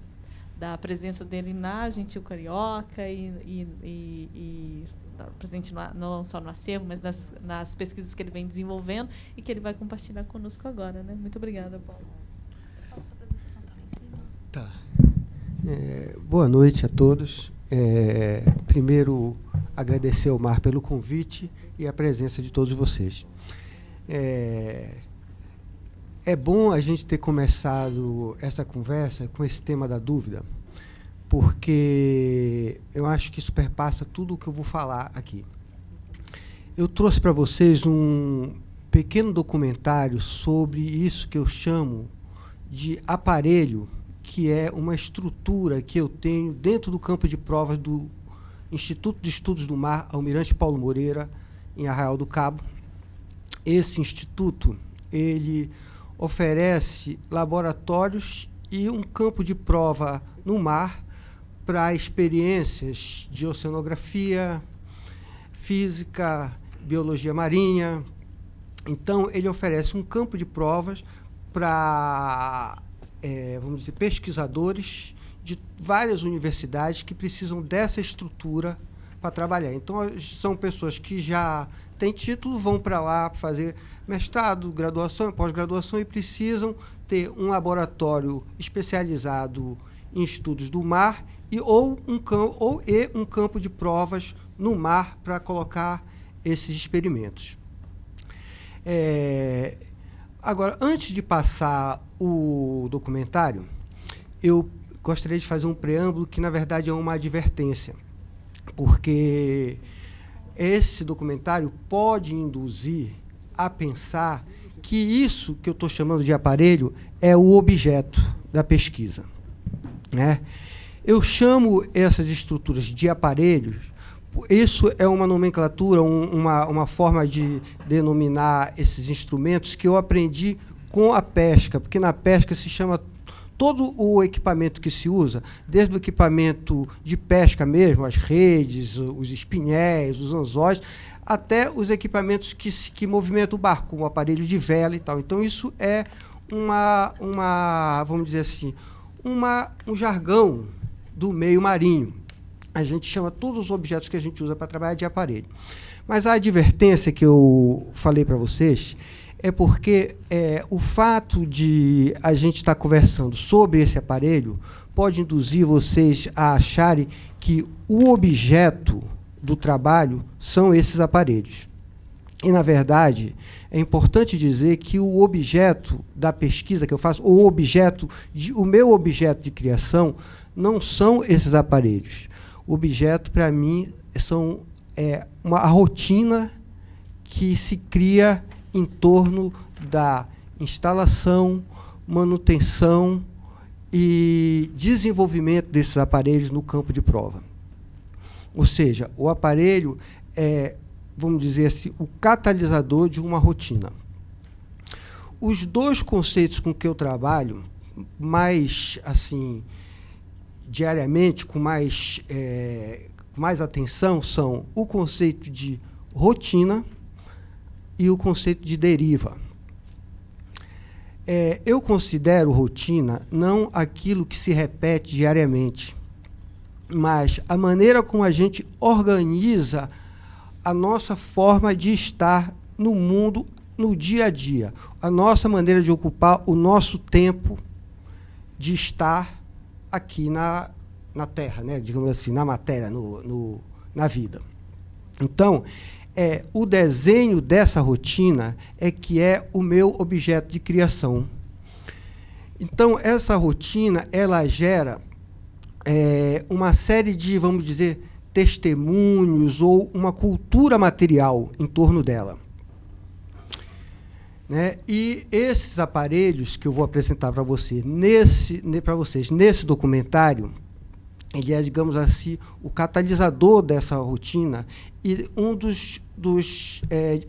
Speaker 1: presença dele na Gentil Carioca e presente não só no acervo, mas nas pesquisas que ele vem desenvolvendo e que ele vai compartilhar conosco agora, né? Muito obrigada, Paulo.
Speaker 4: Tá. Boa noite a todos. Primeiro, agradecer ao Mar pelo convite e a presença de todos vocês. É bom a gente ter começado essa conversa com esse tema da dúvida, porque eu acho que isso perpassa tudo o que eu vou falar aqui. Eu trouxe para vocês um pequeno documentário sobre isso que eu chamo de aparelho, que é uma estrutura que eu tenho dentro do campo de provas do Instituto de Estudos do Mar, Almirante Paulo Moreira, em Arraial do Cabo. Esse instituto, ele oferece laboratórios e um campo de prova no mar para experiências de oceanografia, física, biologia marinha. Então, ele oferece um campo de provas para, vamos dizer, pesquisadores de várias universidades que precisam dessa estrutura para trabalhar. Então, são pessoas que já têm título, vão para lá fazer mestrado, graduação e pós-graduação e precisam ter um laboratório especializado em estudos do mar ou um campo de provas no mar para colocar esses experimentos. Agora, antes de passar o documentário, eu gostaria de fazer um preâmbulo que, na verdade, é uma advertência, porque esse documentário pode induzir a pensar que isso que eu estou chamando de aparelho é o objeto da pesquisa, né? Eu chamo essas estruturas de aparelhos. Isso é uma nomenclatura, uma forma de denominar esses instrumentos que eu aprendi com a pesca, porque na pesca se chama todo o equipamento que se usa, desde o equipamento de pesca mesmo, as redes, os espinhéis, os anzóis, até os equipamentos que movimentam o barco, como o aparelho de vela e tal. Então, isso é vamos dizer assim, um jargão do meio marinho. A gente chama todos os objetos que a gente usa para trabalhar de aparelho. Mas a advertência que eu falei para vocês é porque o fato de a gente estar conversando sobre esse aparelho pode induzir vocês a acharem que o objeto do trabalho são esses aparelhos. E, na verdade, é importante dizer que o objeto da pesquisa que eu faço, o meu objeto de criação, não são esses aparelhos. O objeto, para mim, a rotina que se cria em torno da instalação, manutenção e desenvolvimento desses aparelhos no campo de prova. Ou seja, o aparelho é, vamos dizer assim, o catalisador de uma rotina. Os dois conceitos com que eu trabalho, mais assim, diariamente, com mais atenção, são o conceito de rotina e o conceito de deriva. Eu considero rotina não aquilo que se repete diariamente, mas a maneira como a gente organiza a nossa forma de estar no mundo, no dia a dia, a nossa maneira de ocupar o nosso tempo de estar aqui na Terra, né? Digamos assim, na matéria, na vida. Então, o desenho dessa rotina é que é o meu objeto de criação. Então, essa rotina, ela gera uma série de, vamos dizer, testemunhos ou uma cultura material em torno dela. Né? E esses aparelhos que eu vou apresentar para vocês nesse documentário, ele é, digamos assim, o catalisador dessa rotina e um dos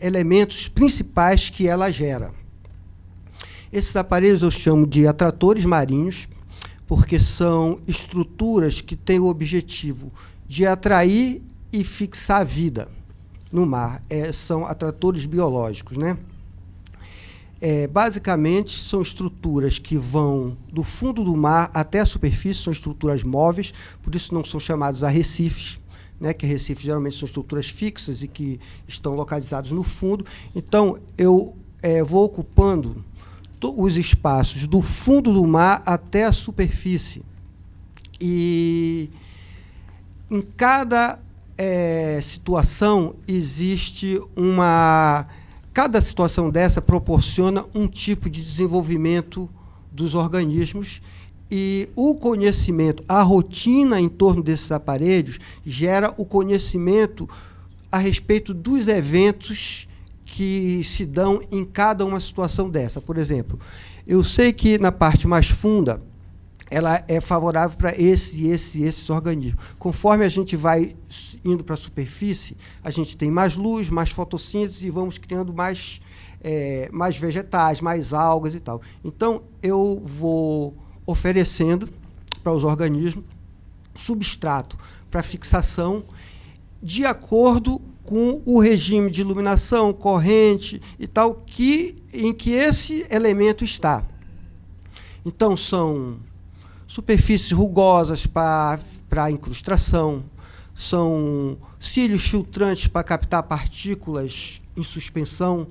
Speaker 4: elementos principais que ela gera. Esses aparelhos eu chamo de atratores marinhos, porque são estruturas que têm o objetivo de atrair e fixar a vida no mar. São atratores biológicos, né? Basicamente, são estruturas que vão do fundo do mar até a superfície, são estruturas móveis, por isso não são chamados arrecifes, né, que arrecifes geralmente são estruturas fixas e que estão localizados no fundo. Então, eu vou ocupando os espaços do fundo do mar até a superfície. E em cada situação existe uma... Cada situação dessa proporciona um tipo de desenvolvimento dos organismos e o conhecimento, a rotina em torno desses aparelhos gera o conhecimento a respeito dos eventos que se dão em cada uma situação dessa. Por exemplo, eu sei que na parte mais funda ela é favorável para esses organismos. Conforme a gente vai indo para a superfície, a gente tem mais luz, mais fotossíntese e vamos criando mais vegetais, mais algas e tal. Então, eu vou oferecendo para os organismos substrato para fixação de acordo com o regime de iluminação, corrente e tal, em que esse elemento está. Então, são superfícies rugosas para incrustação, são cílios filtrantes para captar partículas em suspensão,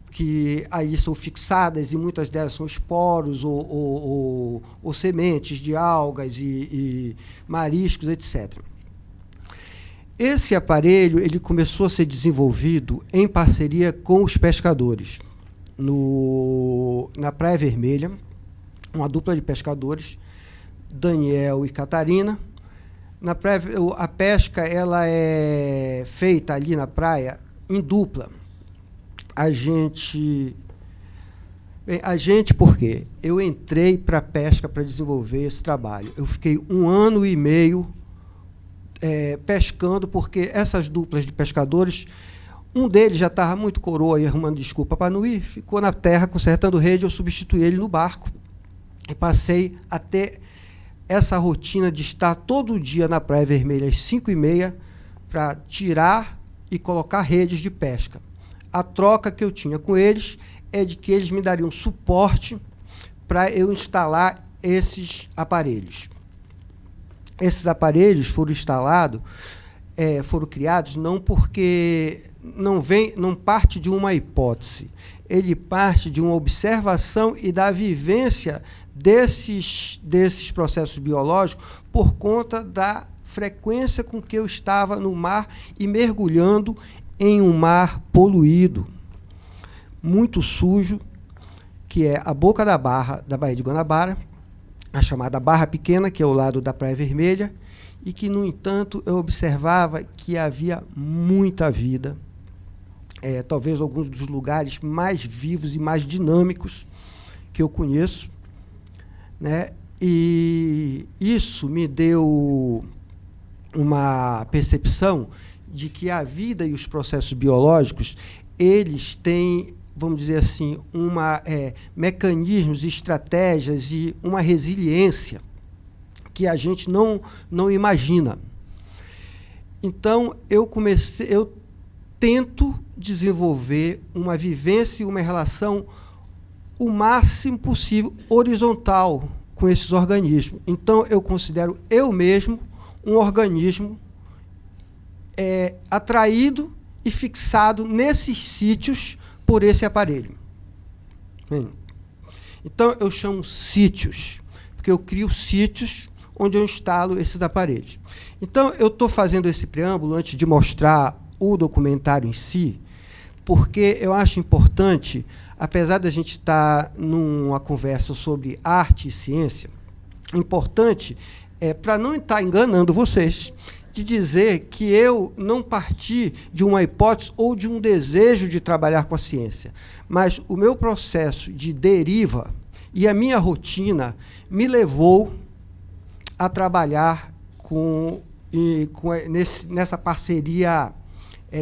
Speaker 4: que aí são fixadas e muitas delas são esporos ou sementes de algas e mariscos, etc. Esse aparelho ele começou a ser desenvolvido em parceria com os pescadores. Na Praia Vermelha, uma dupla de pescadores, Daniel e Catarina. A pesca ela é feita ali na praia em dupla. A gente, por quê? Eu entrei para a pesca para desenvolver esse trabalho. Eu fiquei 1 ano e meio pescando, porque essas duplas de pescadores, um deles já estava muito coroa e arrumando desculpa para não ir, ficou na terra consertando rede, eu substituí ele no barco e passei a ter essa rotina de estar todo dia na Praia Vermelha às 5h30 para tirar e colocar redes de pesca. A troca que eu tinha com eles é de que eles me dariam suporte para eu instalar esses aparelhos. Esses aparelhos foram instalados, foram criados não porque não parte de uma hipótese, ele parte de uma observação e da vivência desses processos biológicos por conta da frequência com que eu estava no mar e mergulhando em um mar poluído, muito sujo, que é a boca da Baía de Guanabara, a chamada Barra Pequena, que é ao lado da Praia Vermelha, e que, no entanto, eu observava que havia muita vida, talvez alguns dos lugares mais vivos e mais dinâmicos que eu conheço, né? E isso me deu uma percepção de que a vida e os processos biológicos, eles têm, vamos dizer assim, mecanismos, estratégias e uma resiliência que a gente não imagina. Então, eu tento desenvolver uma vivência e uma relação o máximo possível horizontal com esses organismos. Então, eu considero eu mesmo um organismo atraído e fixado nesses sítios por esse aparelho. Bem, então, eu chamo sítios, porque eu crio sítios onde eu instalo esses aparelhos. Então, eu estou fazendo esse preâmbulo antes de mostrar o documentário em si, porque eu acho importante, apesar da gente estar numa conversa sobre arte e ciência, importante, para não estar enganando vocês, de dizer que eu não parti de uma hipótese ou de um desejo de trabalhar com a ciência, mas o meu processo de deriva e a minha rotina me levou a trabalhar nessa parceria,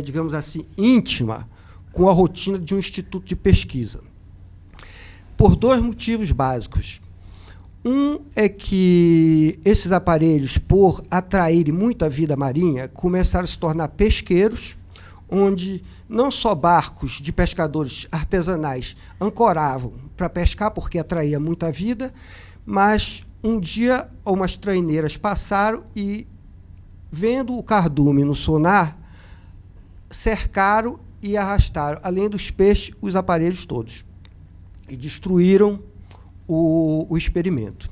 Speaker 4: digamos assim, íntima com a rotina de um instituto de pesquisa. Por 2 motivos básicos. Um é que esses aparelhos, por atraírem muita vida marinha, começaram a se tornar pesqueiros, onde não só barcos de pescadores artesanais ancoravam para pescar, porque atraía muita vida, mas um dia umas traineiras passaram e, vendo o cardume no sonar, cercaram e arrastaram, além dos peixes, os aparelhos todos. E destruíram o experimento.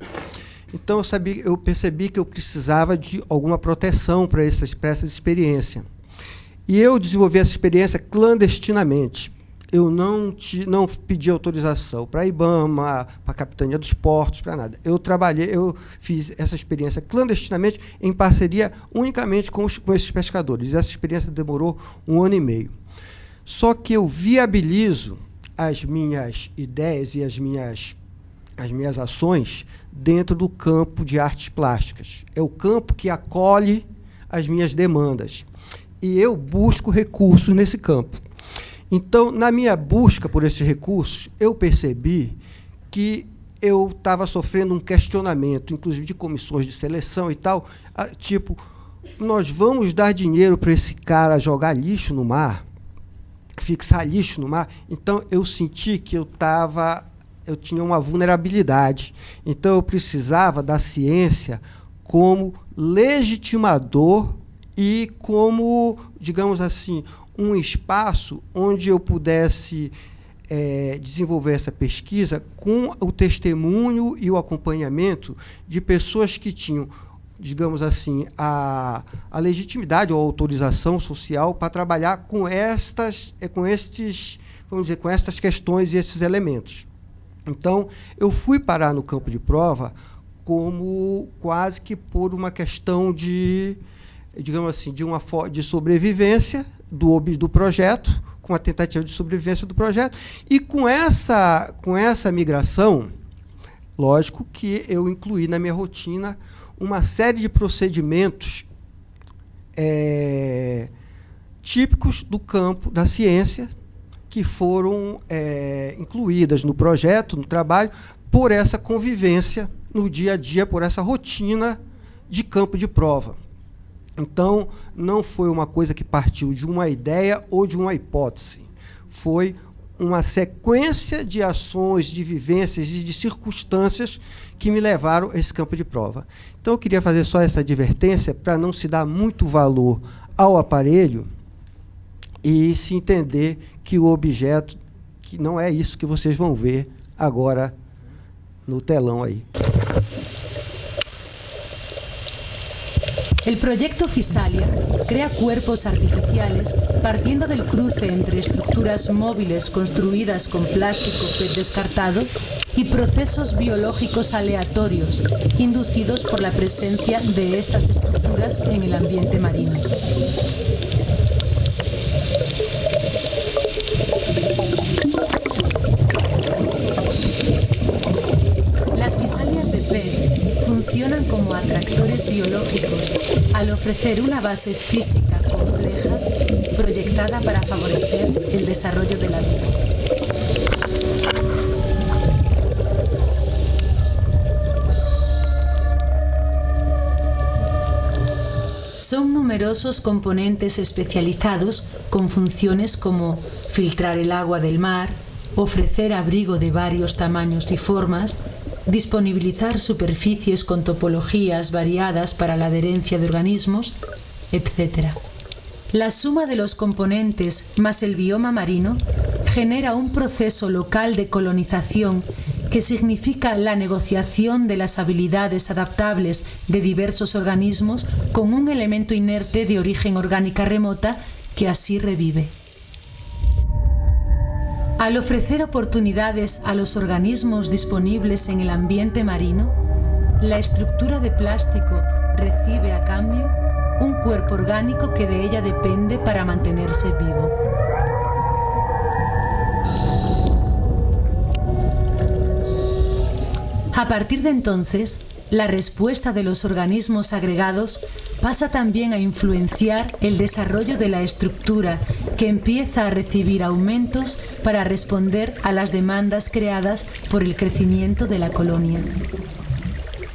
Speaker 4: Então, eu percebi que eu precisava de alguma proteção para essa experiência. E eu desenvolvi essa experiência clandestinamente. Eu não pedi autorização para a IBAMA, para a Capitania dos Portos, para nada. Eu fiz essa experiência clandestinamente, em parceria unicamente com esses pescadores. Essa experiência demorou 1 ano e meio. Só que eu viabilizo as minhas ideias e as minhas ações dentro do campo de artes plásticas. É o campo que acolhe as minhas demandas. E eu busco recursos nesse campo. Então, na minha busca por esses recursos, eu percebi que eu estava sofrendo um questionamento, inclusive de comissões de seleção e tal, tipo, nós vamos dar dinheiro para esse cara jogar lixo no mar, fixar lixo no mar? Então, eu senti que eu tinha uma vulnerabilidade. Então, eu precisava da ciência como legitimador e como, digamos assim, um espaço onde eu pudesse desenvolver essa pesquisa com o testemunho e o acompanhamento de pessoas que tinham, digamos assim, a legitimidade ou a autorização social para trabalhar com estas questões e esses elementos. Então, eu fui parar no campo de prova como quase que por uma questão de, digamos assim, de sobrevivência do projeto, com a tentativa de sobrevivência do projeto, e com essa migração, lógico que eu incluí na minha rotina uma série de procedimentos típicos do campo da ciência, que foram incluídas no projeto, no trabalho, por essa convivência no dia a dia, por essa rotina de campo de prova. Então, não foi uma coisa que partiu de uma ideia ou de uma hipótese. Foi uma sequência de ações, de vivências e de circunstâncias que me levaram a esse campo de prova. Então, eu queria fazer só essa advertência para não se dar muito valor ao aparelho e se entender que o objeto, que não é isso que vocês vão ver agora no telão aí.
Speaker 5: El proyecto Fisalia crea cuerpos artificiales partiendo del cruce entre estructuras móviles construidas con plástico PET descartado y procesos biológicos aleatorios inducidos por la presencia de estas estructuras en el ambiente marino. Las fisalias de PET funcionan como atractores biológicos al ofrecer una base física compleja proyectada para favorecer el desarrollo de la vida. Son numerosos componentes especializados con funciones como filtrar el agua del mar, ofrecer abrigo de varios tamaños y formas, disponibilizar superficies con topologías variadas para la adherencia de organismos, etc. La suma de los componentes más el bioma marino genera un proceso local de colonización que significa la negociación de las habilidades adaptables de diversos organismos con un elemento inerte de origen orgánica remota que así revive. Al ofrecer oportunidades a los organismos disponibles en el ambiente marino, la estructura de plástico recibe a cambio un cuerpo orgánico que de ella depende para mantenerse vivo. A partir de entonces, la respuesta de los organismos agregados pasa también a influenciar el desarrollo de la estructura, que empieza a recibir aumentos para responder a las demandas creadas por el crecimiento de la colonia.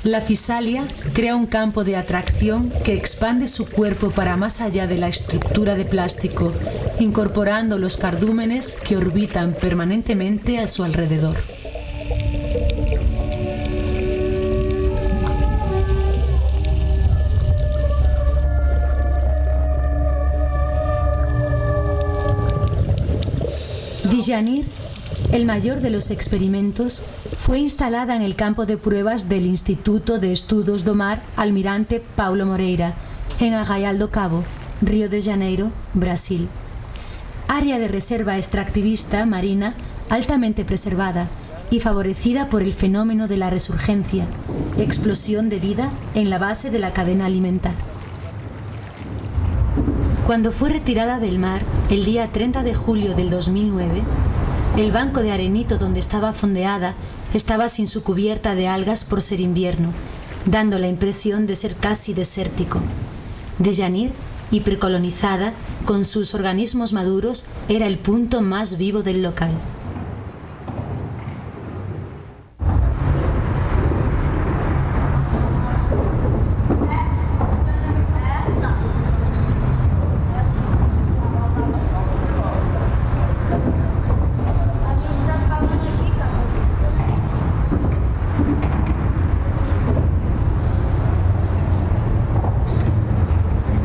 Speaker 5: La fisalia crea un campo de atracción que expande su cuerpo para más allá de la estructura de plástico, incorporando los cardúmenes que orbitan permanentemente a su alrededor. Dijanir, el mayor de los experimentos, fue instalada en el campo de pruebas del Instituto de Estudos do Mar Almirante Paulo Moreira, en Arraial do Cabo, Río de Janeiro, Brasil. Área de reserva extractivista marina altamente preservada y favorecida por el fenómeno de la resurgencia, explosión de vida en la base de la cadena alimentar. Cuando fue retirada del mar el día 30 de julio del 2009, el banco de arenito donde estaba fondeada estaba sin su cubierta de algas por ser invierno, dando la impresión de ser casi desértico. Dijanir, hipercolonizada, con sus organismos maduros, era el punto más vivo del local.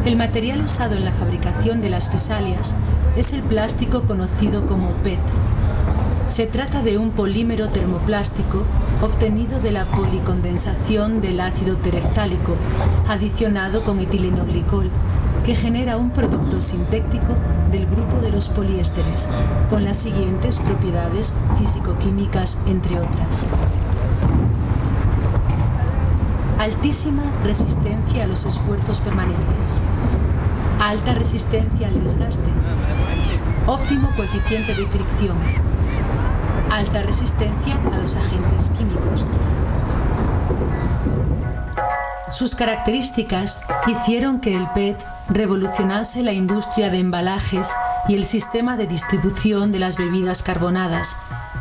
Speaker 5: El material usado en la fabricación de las fisalias es el plástico conocido como PET. Se trata de un polímero termoplástico obtenido de la policondensación del ácido tereftálico, adicionado con etilenoglicol, que genera un producto sintético del grupo de los poliésteres, con las siguientes propiedades físico-químicas, entre otras. Altísima resistencia a los esfuerzos permanentes. Alta resistencia al desgaste. Óptimo coeficiente de fricción. Alta resistencia a los agentes químicos. Sus características hicieron que el PET revolucionase la industria de embalajes y el sistema de distribución de las bebidas carbonadas,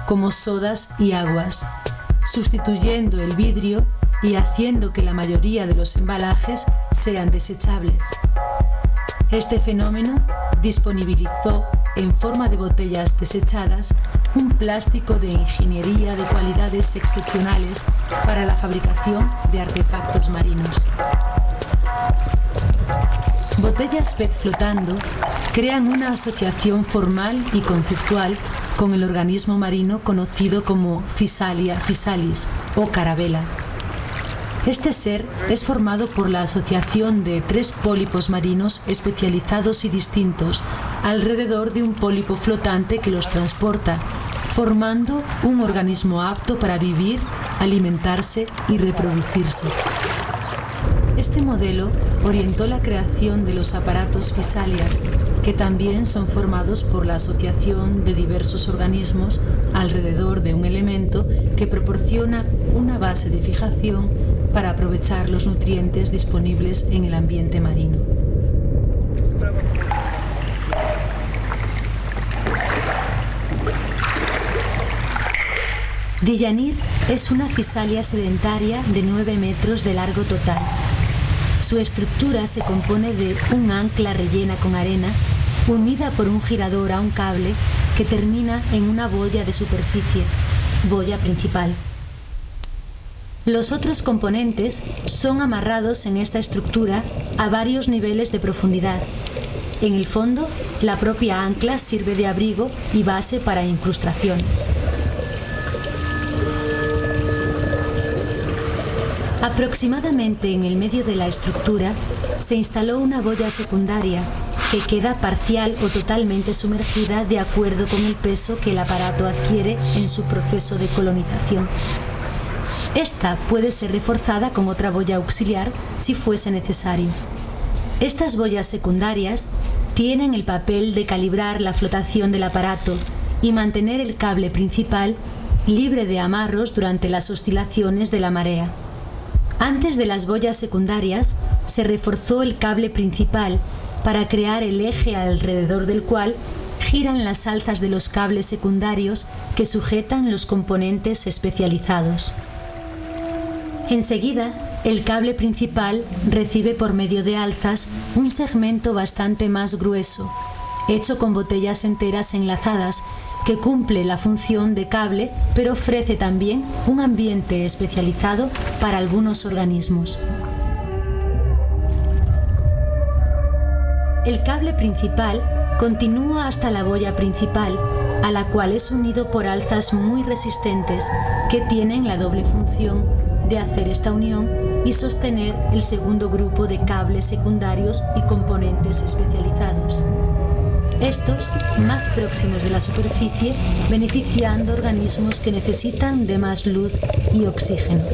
Speaker 5: como sodas y aguas, sustituyendo el vidrio y haciendo que la mayoría de los embalajes sean desechables. Este fenómeno disponibilizó en forma de botellas desechadas un plástico de ingeniería de cualidades excepcionales para la fabricación de artefactos marinos. Botellas PET flotando crean una asociación formal y conceptual con el organismo marino conocido como Physalia physalis o carabela. Este ser es formado por la asociación de 3 pólipos marinos especializados y distintos alrededor de un pólipo flotante que los transporta, formando un organismo apto para vivir, alimentarse y reproducirse. Este modelo orientó la creación de los aparatos fisalias, que también son formados por la asociación de diversos organismos alrededor de un elemento que proporciona una base de fijación para aprovechar los nutrientes disponibles en el ambiente marino. Dijanir es una fisalia sedentaria de 9 metros de largo total. Su estructura se compone de un ancla rellena con arena, unida por un girador a un cable que termina en una boya de superficie, boya principal. Los otros componentes son amarrados en esta estructura a varios niveles de profundidad. En el fondo, la propia ancla sirve de abrigo y base para incrustaciones. Aproximadamente en el medio de la estructura se instaló una boya secundaria que queda parcial o totalmente sumergida de acuerdo con el peso que el aparato adquiere en su proceso de colonización. Esta puede ser reforzada con otra boya auxiliar si fuese necesario. Estas boyas secundarias tienen el papel de calibrar la flotación del aparato y mantener el cable principal libre de amarros durante las oscilaciones de la marea. Antes de las boyas secundarias, se reforzó el cable principal para crear el eje alrededor del cual giran las alzas de los cables secundarios que sujetan los componentes especializados. Enseguida, el cable principal recibe por medio de alzas un segmento bastante más grueso, hecho con botellas enteras enlazadas, que cumple la función de cable, pero ofrece también un ambiente especializado para algunos organismos. El cable principal continúa hasta la boya principal, a la cual es unido por alzas muy resistentes que tienen la doble función de hacer esta unión y sostener el segundo grupo de cables secundarios y componentes especializados. Estos más próximos de la superficie, beneficiando organismos que necesitan de más luz y oxígeno.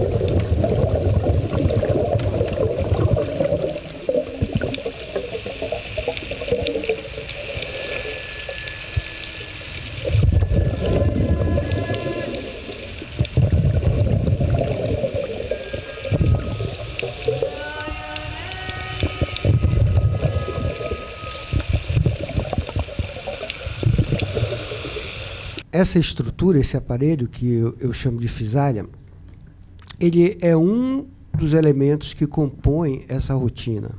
Speaker 4: Essa estrutura, esse aparelho que eu chamo de fisália, ele é um dos elementos que compõem essa rotina,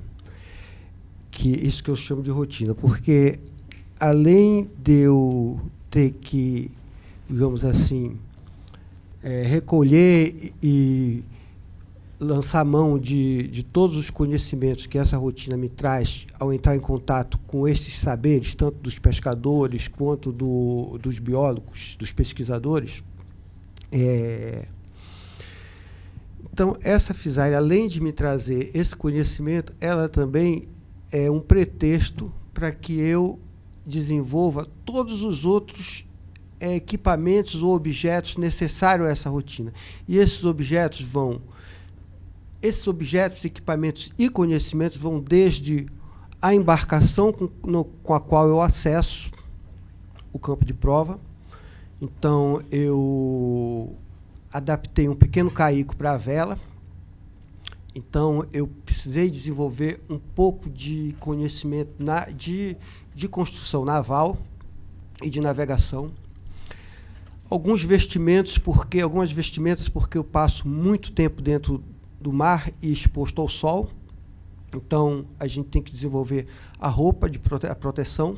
Speaker 4: isso que eu chamo de rotina, porque além de eu ter que, digamos assim, recolher e lançar mão de todos os conhecimentos que essa rotina me traz ao entrar em contato com esses saberes, tanto dos pescadores quanto dos biólogos, dos pesquisadores. Então, essa fisália, além de me trazer esse conhecimento, ela também é um pretexto para que eu desenvolva todos os outros equipamentos ou objetos necessários a essa rotina. E esses objetos, equipamentos e conhecimentos vão desde a embarcação com a qual eu acesso o campo de prova. Então, eu adaptei um pequeno caico para a vela. Então, eu precisei desenvolver um pouco de conhecimento de construção naval e de navegação. Algumas vestimentas, porque eu passo muito tempo dentro do mar e exposto ao sol. Então, a gente tem que desenvolver a roupa de proteção.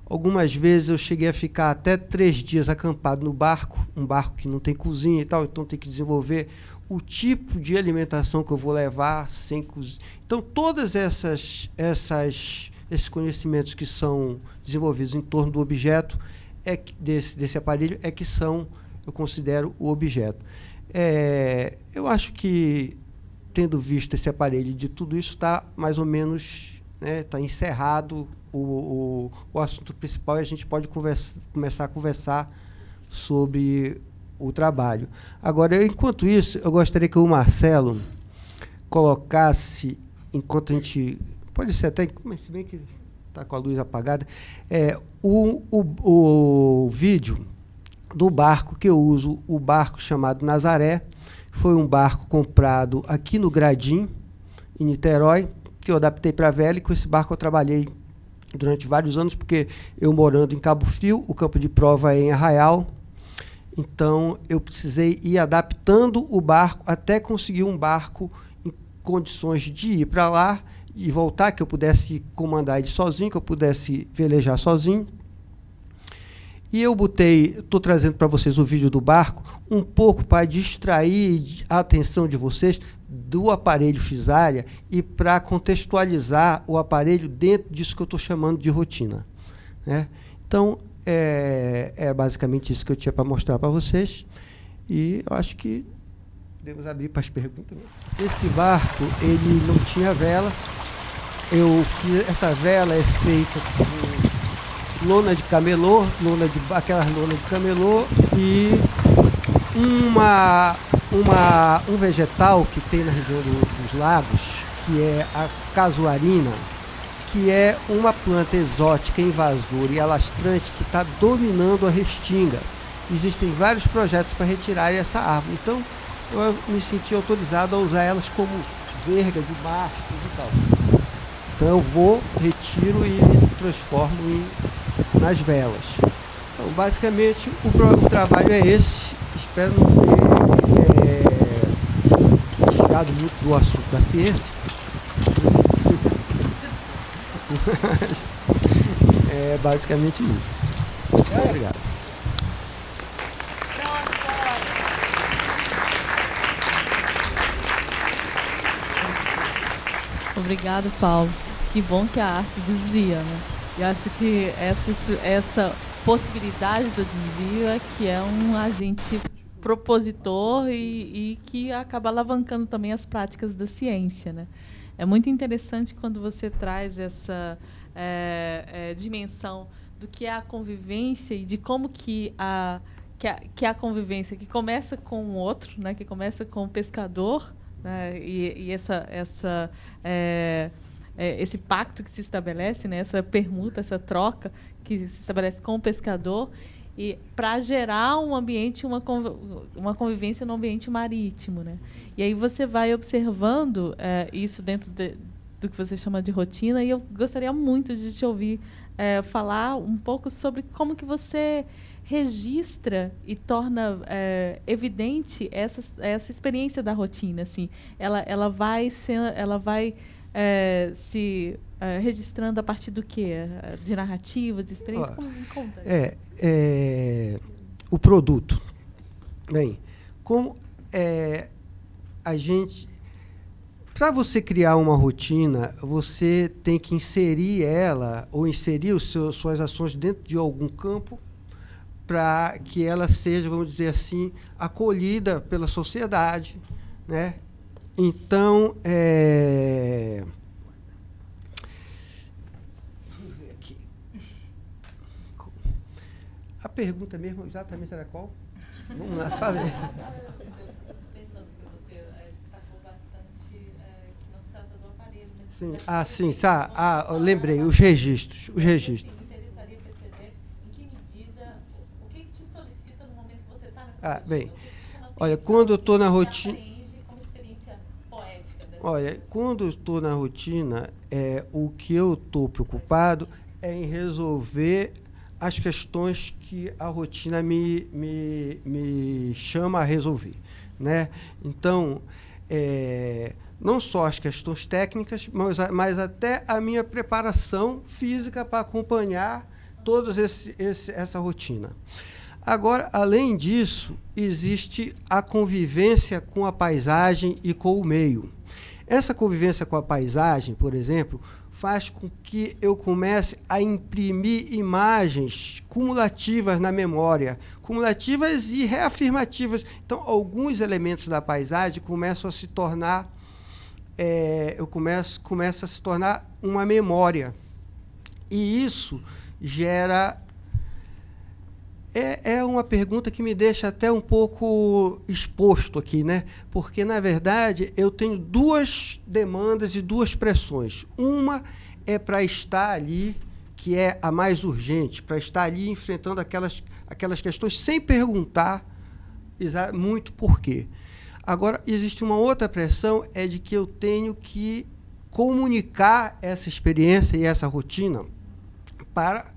Speaker 4: Algumas vezes eu cheguei a ficar até 3 dias acampado no barco, um barco que não tem cozinha e tal, então tem que desenvolver o tipo de alimentação que eu vou levar sem cozinha. Então, todas esses conhecimentos que são desenvolvidos em torno do objeto, desse aparelho, eu considero o objeto. Eu acho que, tendo visto esse aparelho de tudo isso, está mais ou menos, está encerrado o assunto principal, e a gente pode começar a conversar sobre o trabalho. Agora, enquanto isso, eu gostaria que o Marcelo colocasse, enquanto a gente... Pode ser até, se bem que está com a luz apagada, o vídeo do barco que eu uso, o barco chamado Nazaré. Foi um barco comprado aqui no Gradim, em Niterói, que eu adaptei para a vela, e com esse barco eu trabalhei durante vários anos, porque eu morando em Cabo Frio, o campo de prova é em Arraial, então eu precisei ir adaptando o barco até conseguir um barco em condições de ir para lá e voltar, que eu pudesse comandar ele sozinho, que eu pudesse velejar sozinho. E eu estou trazendo para vocês o vídeo do barco, um pouco para distrair a atenção de vocês do aparelho fisália e para contextualizar o aparelho dentro disso que eu estou chamando de rotina, né? Então, é basicamente isso que eu tinha para mostrar para vocês. E eu acho que devemos abrir para as perguntas. Esse barco, ele não tinha vela, Essa vela é feita com lona de camelô, aquela lona de camelô e um vegetal que tem na região dos lagos, que é a casuarina, que é uma planta exótica, invasora e alastrante que está dominando a restinga. Existem vários projetos para retirar essa árvore. Então, eu me senti autorizado a usar elas como vergas e mastros e tal. Então, eu vou, retiro e transformo nas velas. Então, basicamente, o trabalho é esse. Espero não ter tirado muito do assunto da ciência. Mas é basicamente isso. Muito obrigado.
Speaker 1: Obrigado, Paulo. Que bom que a arte desvia, né? Eu acho que essa possibilidade do desvio é que é um agente propositor e que acaba alavancando também as práticas da ciência, né? É muito interessante quando você traz essa dimensão do que é a convivência e de como que a convivência que começa com o outro, né? Que começa com o pescador, né? E esse pacto que se estabelece, né? Essa permuta, essa troca que se estabelece com o pescador, e para gerar um ambiente, uma convivência no ambiente marítimo, né? E aí você vai observando isso dentro do que você chama de rotina, e eu gostaria muito de te ouvir falar um pouco sobre como que você registra e torna evidente essa experiência da rotina, assim. Ela vai se registrando a partir do quê? De narrativa, de experiência? Como me conta?
Speaker 4: O produto. Bem, como a gente... Para você criar uma rotina, você tem que inserir ela, ou inserir suas ações dentro de algum campo, para que ela seja, vamos dizer assim, acolhida pela sociedade, né? Então, vamos ver aqui. A pergunta mesmo exatamente era qual? Vamos lá, fala aí.
Speaker 1: Pensando que você destacou bastante que não se trata do aparelho.
Speaker 4: Sim, sim, eu lembrei, os registros.
Speaker 1: Me interessaria perceber em que medida, o que te solicita no momento que você está nessa rotina?
Speaker 4: Bem, olha, quando eu estou na rotina... Olha, quando eu estou na rotina, o que eu estou preocupado é em resolver as questões que a rotina me chama a resolver, né? Então, não só as questões técnicas, mas até a minha preparação física para acompanhar toda essa rotina. Agora, além disso, existe a convivência com a paisagem e com o meio. Essa convivência com a paisagem, por exemplo, faz com que eu comece a imprimir imagens cumulativas na memória, cumulativas e reafirmativas. Então, alguns elementos da paisagem começam a se tornar, começa a se tornar uma memória. E isso gera... É uma pergunta que me deixa até um pouco exposto aqui, né? Porque, na verdade, eu tenho duas demandas e duas pressões. Uma é para estar ali, que é a mais urgente, para estar ali enfrentando aquelas questões sem perguntar muito por quê. Agora, existe uma outra pressão, é de que eu tenho que comunicar essa experiência e essa rotina para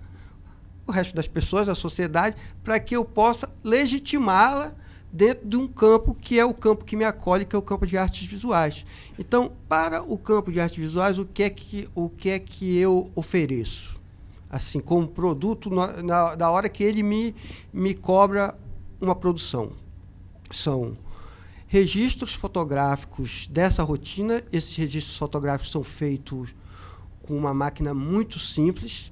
Speaker 4: o resto das pessoas, da sociedade, para que eu possa legitimá-la dentro de um campo que é o campo que me acolhe, que é o campo de artes visuais. Então, para o campo de artes visuais, o que é que eu ofereço? Assim, como produto, na hora que ele me cobra uma produção. São registros fotográficos dessa rotina. Esses registros fotográficos são feitos com uma máquina muito simples.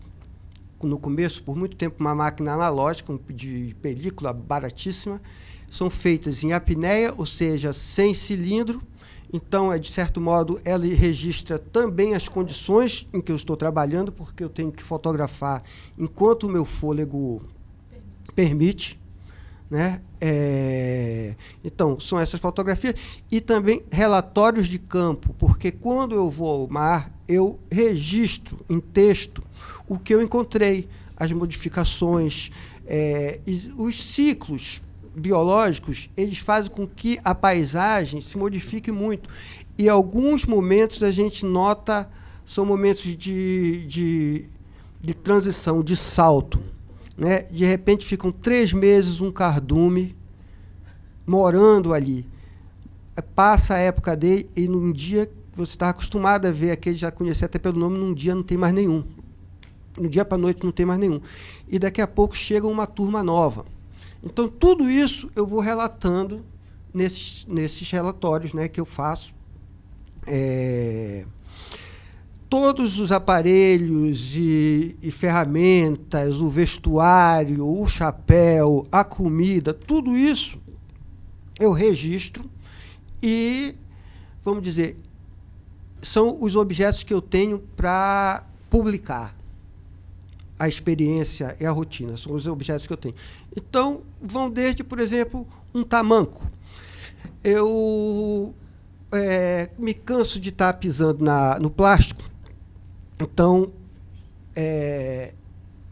Speaker 4: No começo, por muito tempo, uma máquina analógica, de película baratíssima. São feitas em apneia, ou seja, sem cilindro. Então, de certo modo, ela registra também as condições em que eu estou trabalhando, porque eu tenho que fotografar enquanto o meu fôlego permite, né? Então, são essas fotografias. E também relatórios de campo, porque quando eu vou ao mar, eu registro em texto o que eu encontrei, as modificações, os ciclos biológicos, eles fazem com que a paisagem se modifique muito. E alguns momentos a gente nota, são momentos de transição, de salto, né? De repente ficam 3 meses um cardume morando ali. Passa a época dele e num dia você está acostumado a ver aquele, já conhecia até pelo nome, num dia não tem mais nenhum. No dia para a noite não tem mais nenhum. E daqui a pouco chega uma turma nova. Então, tudo isso eu vou relatando nesses relatórios, né, que eu faço. Todos os aparelhos e ferramentas, o vestuário, o chapéu, a comida, tudo isso eu registro e, vamos dizer, são os objetos que eu tenho para publicar. A experiência e a rotina, são os objetos que eu tenho. Então, vão desde, por exemplo, um tamanco. Eu me canso de estar pisando no plástico, então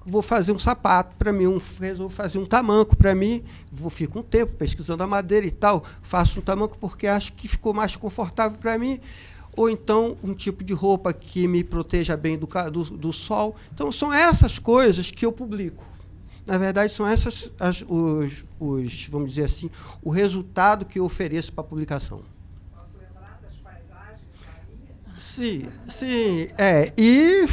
Speaker 4: vou fazer um sapato para mim, resolvo fazer um tamanco para mim, fico um tempo pesquisando a madeira e tal, faço um tamanco porque acho que ficou mais confortável para mim, ou então um tipo de roupa que me proteja bem do sol. Então, são essas coisas que eu publico. Na verdade, são essas vamos dizer assim, o resultado que eu ofereço para a publicação.
Speaker 6: Posso lembrar das paisagens marinhas?
Speaker 4: Sim. E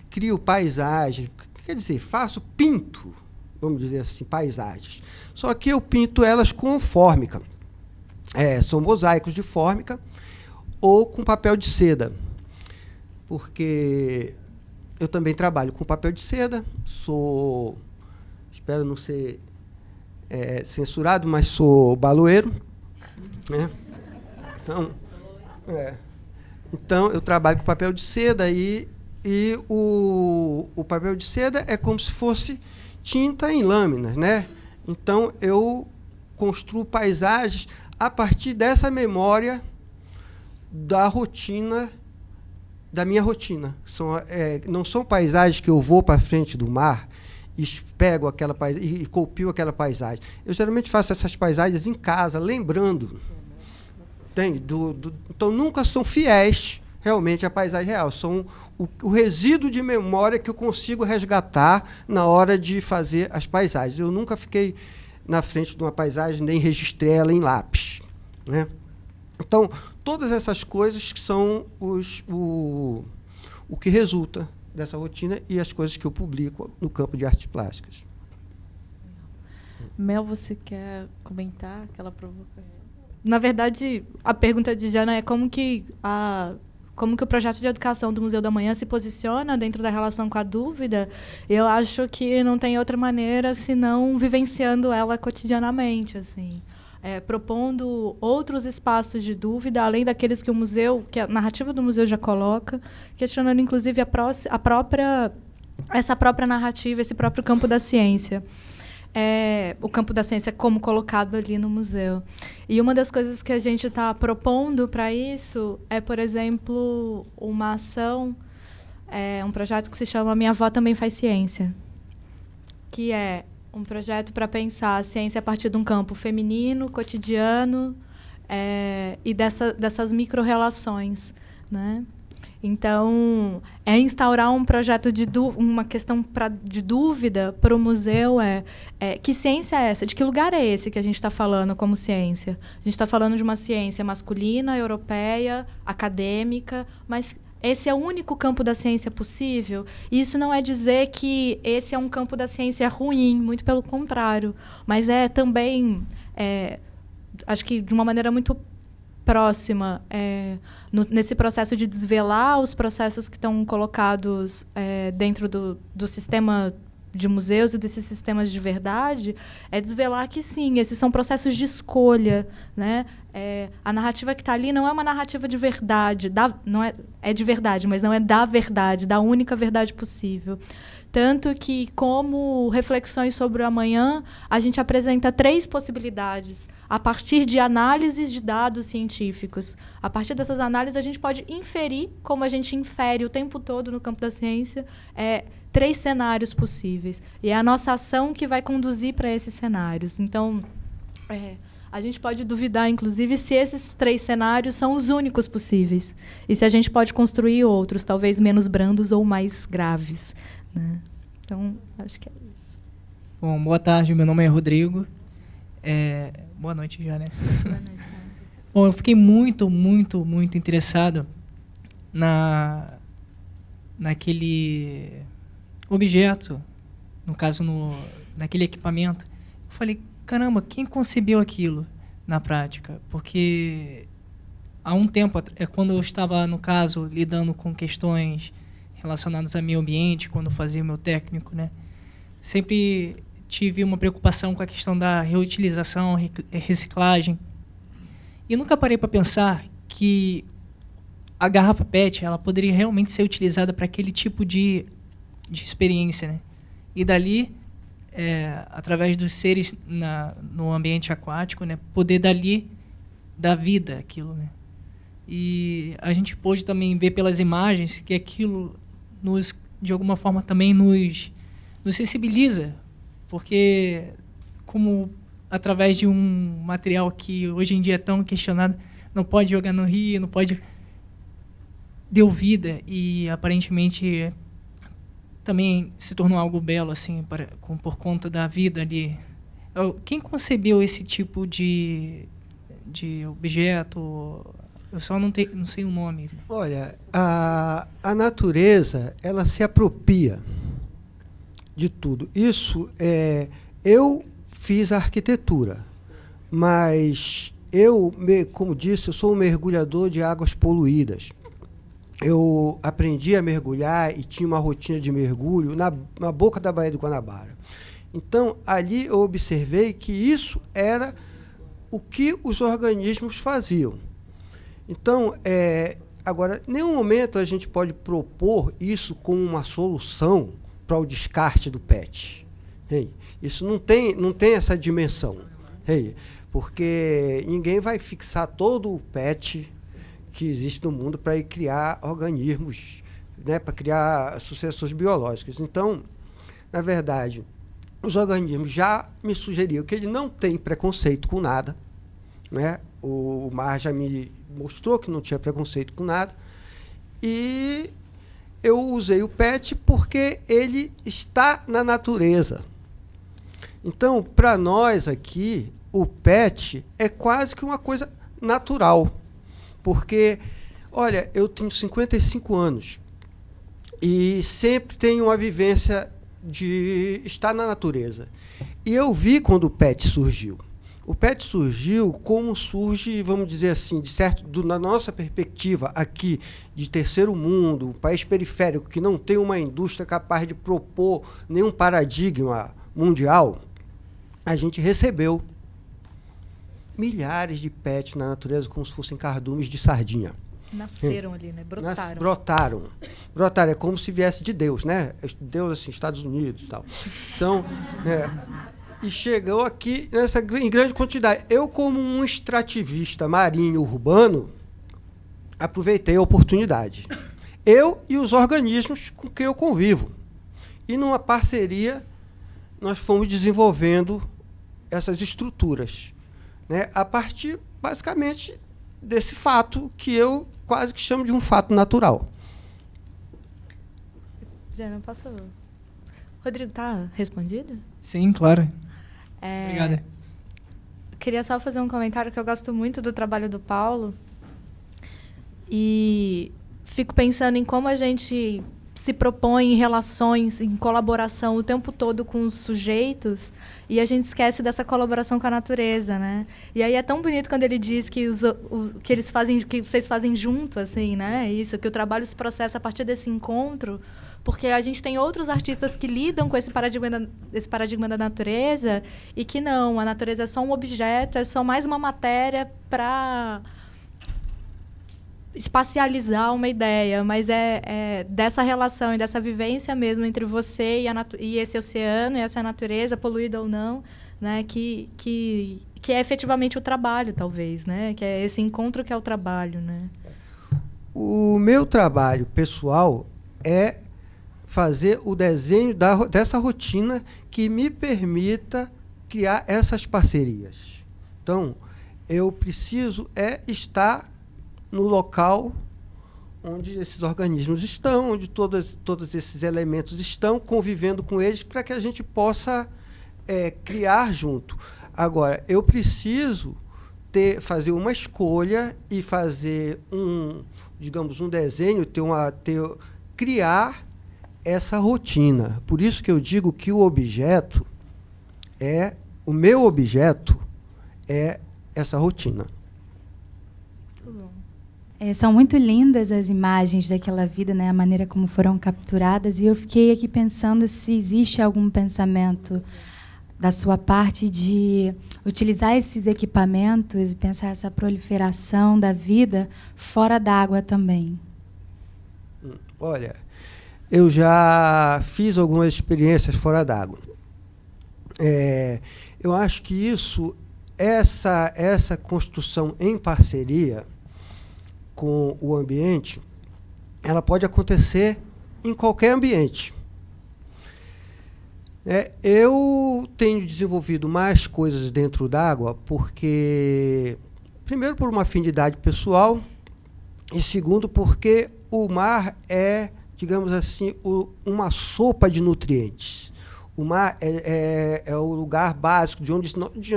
Speaker 4: crio paisagens, quer dizer, pinto, vamos dizer assim, paisagens. Só que eu pinto elas com fórmica. São mosaicos de fórmica ou com papel de seda, porque eu também trabalho com papel de seda, espero não ser censurado, mas sou baloeiro, né? Então, eu trabalho com papel de seda e o papel de seda é como se fosse tinta em lâminas, né? Então, eu construo paisagens a partir dessa memória da minha rotina. Não são paisagens que eu vou para frente do mar e pego aquela paisagem e copio aquela paisagem. Eu geralmente faço essas paisagens em casa, lembrando. Entende? Então, nunca são fiéis realmente à paisagem real. São o resíduo de memória que eu consigo resgatar na hora de fazer as paisagens. Eu nunca fiquei na frente de uma paisagem, nem registrei ela em lápis, né? Então, todas essas coisas que são o que resulta dessa rotina e as coisas que eu publico no campo de artes plásticas.
Speaker 1: Mel, você quer comentar aquela provocação?
Speaker 3: Na verdade, a pergunta de Jana é como que o projeto de educação do Museu da Manhã se posiciona dentro da relação com a dúvida. Eu acho que não tem outra maneira senão vivenciando ela cotidianamente, assim, propondo outros espaços de dúvida, além daqueles que que a narrativa do museu já coloca, questionando, inclusive, essa própria narrativa, esse próprio campo da ciência. O campo da ciência como colocado ali no museu. E uma das coisas que a gente está propondo para isso é, por exemplo, uma ação, um projeto que se chama Minha Avó Também Faz Ciência, que é um projeto para pensar a ciência a partir de um campo feminino, cotidiano, e dessas micro-relações, né? Então, instaurar um projeto uma questão de dúvida para o museu que ciência é essa? De que lugar é esse que a gente está falando como ciência? A gente está falando de uma ciência masculina, europeia, acadêmica, mas esse é o único campo da ciência possível? E isso não é dizer que esse é um campo da ciência ruim, muito pelo contrário, mas é também, acho que de uma maneira muito próxima, nesse processo de desvelar os processos que estão colocados dentro do sistema de museus e desses sistemas de verdade é desvelar que, sim, esses são processos de escolha, né? A narrativa que está ali não é uma narrativa de verdade, não é de verdade, mas não é da verdade, da única verdade possível. Tanto que, como reflexões sobre o amanhã, a gente apresenta 3 possibilidades a partir de análises de dados científicos. A partir dessas análises, a gente pode inferir, como a gente infere o tempo todo no campo da ciência, 3 cenários possíveis. E é a nossa ação que vai conduzir para esses cenários. Então, a gente pode duvidar, inclusive, se esses 3 cenários são os únicos possíveis. E se a gente pode construir outros, talvez menos brandos ou mais graves. Né? Então, acho que é isso.
Speaker 7: Bom, boa tarde, meu nome é Rodrigo. Boa noite já, né?
Speaker 3: Boa noite.
Speaker 7: Bom, eu fiquei muito interessado naquele objeto, no caso, naquele equipamento. Eu falei, caramba, quem concebeu aquilo na prática? Porque há um tempo, quando eu estava, no caso, lidando com questões relacionadas ao meio ambiente, quando eu fazia o meu técnico, né, sempre tive uma preocupação com a questão da reutilização, reciclagem. E nunca parei para pensar que a garrafa PET ela poderia realmente ser utilizada para aquele tipo de experiência, né? E dali, através dos seres no ambiente aquático, né, poder dali dar vida àquilo, né? E a gente pôde também ver pelas imagens que aquilo de alguma forma também nos sensibiliza, porque como através de um material que hoje em dia é tão questionado, não pode jogar no rio, não pode, deu vida e aparentemente também se tornou algo belo assim por conta da vida ali. Quem concebeu esse tipo de objeto? Eu só não sei o nome.
Speaker 4: Olha, a natureza, ela se apropria de tudo. Isso eu fiz a arquitetura, mas como disse, eu sou um mergulhador de águas poluídas. Eu aprendi a mergulhar e tinha uma rotina de mergulho na boca da Baía do Guanabara. Então, ali eu observei que isso era o que os organismos faziam. Então, agora, em nenhum momento a gente pode propor isso como uma solução para o descarte do PET. Isso não tem essa dimensão. Porque ninguém vai fixar todo o PET que existe no mundo para criar organismos, né, para criar sucessões biológicas. Então, na verdade, os organismos já me sugeriram que ele não tem preconceito com nada, né? O mar já me mostrou que não tinha preconceito com nada, e eu usei o PET porque ele está na natureza. Então, para nós aqui, o PET é quase que uma coisa natural, porque, olha, eu tenho 55 anos e sempre tenho uma vivência de estar na natureza. E eu vi quando o PET surgiu. O PET surgiu como surge, vamos dizer assim, na nossa perspectiva aqui de terceiro mundo, um país periférico que não tem uma indústria capaz de propor nenhum paradigma mundial. A gente recebeu milhares de PETs na natureza como se fossem cardumes de sardinha.
Speaker 3: Nasceram ali, né? Brotaram.
Speaker 4: Brotaram. É como se viesse de Deus, né? Deus, assim, Estados Unidos e tal. Então, e chegou aqui em grande quantidade. Eu, como um extrativista marinho urbano, aproveitei a oportunidade. Eu e os organismos com quem eu convivo. E numa parceria, nós fomos desenvolvendo essas estruturas, né, a partir, basicamente, desse fato que eu quase que chamo de um fato natural.
Speaker 3: Já não passou. Rodrigo, tá respondido?
Speaker 7: Sim, claro. Obrigada.
Speaker 3: Queria só fazer um comentário que eu gosto muito do trabalho do Paulo e fico pensando em como a gente se propõe em relações, em colaboração o tempo todo com os sujeitos e a gente esquece dessa colaboração com a natureza, né? E aí é tão bonito quando ele diz que que eles fazem, que vocês fazem junto, assim, né? Isso, que o trabalho se processa a partir desse encontro, Porque a gente tem outros artistas que lidam com esse paradigma da natureza e que não, a natureza é só um objeto, é só mais uma matéria para espacializar uma ideia, mas é dessa relação e dessa vivência mesmo entre você e esse oceano e essa natureza, poluída ou não, né, que é efetivamente o trabalho, talvez, né, que é esse encontro que é o trabalho, né.
Speaker 4: O meu trabalho pessoal é fazer o desenho dessa rotina que me permita criar essas parcerias. Então, eu preciso estar no local onde esses organismos estão, onde todos esses elementos estão, convivendo com eles, para que a gente possa criar junto. Agora, eu preciso fazer uma escolha e fazer um desenho, criar essa rotina. Por isso que eu digo que o meu objeto é essa rotina.
Speaker 8: São muito lindas as imagens daquela vida, né? A maneira como foram capturadas. E eu fiquei aqui pensando se existe algum pensamento da sua parte de utilizar esses equipamentos e pensar essa proliferação da vida fora d'água também.
Speaker 4: Olha, eu já fiz algumas experiências fora d'água. Eu acho que essa construção em parceria com o ambiente, ela pode acontecer em qualquer ambiente. Eu tenho desenvolvido mais coisas dentro d'água porque, primeiro, por uma afinidade pessoal e, segundo, porque o mar é, digamos assim, uma sopa de nutrientes. O mar é o lugar básico de onde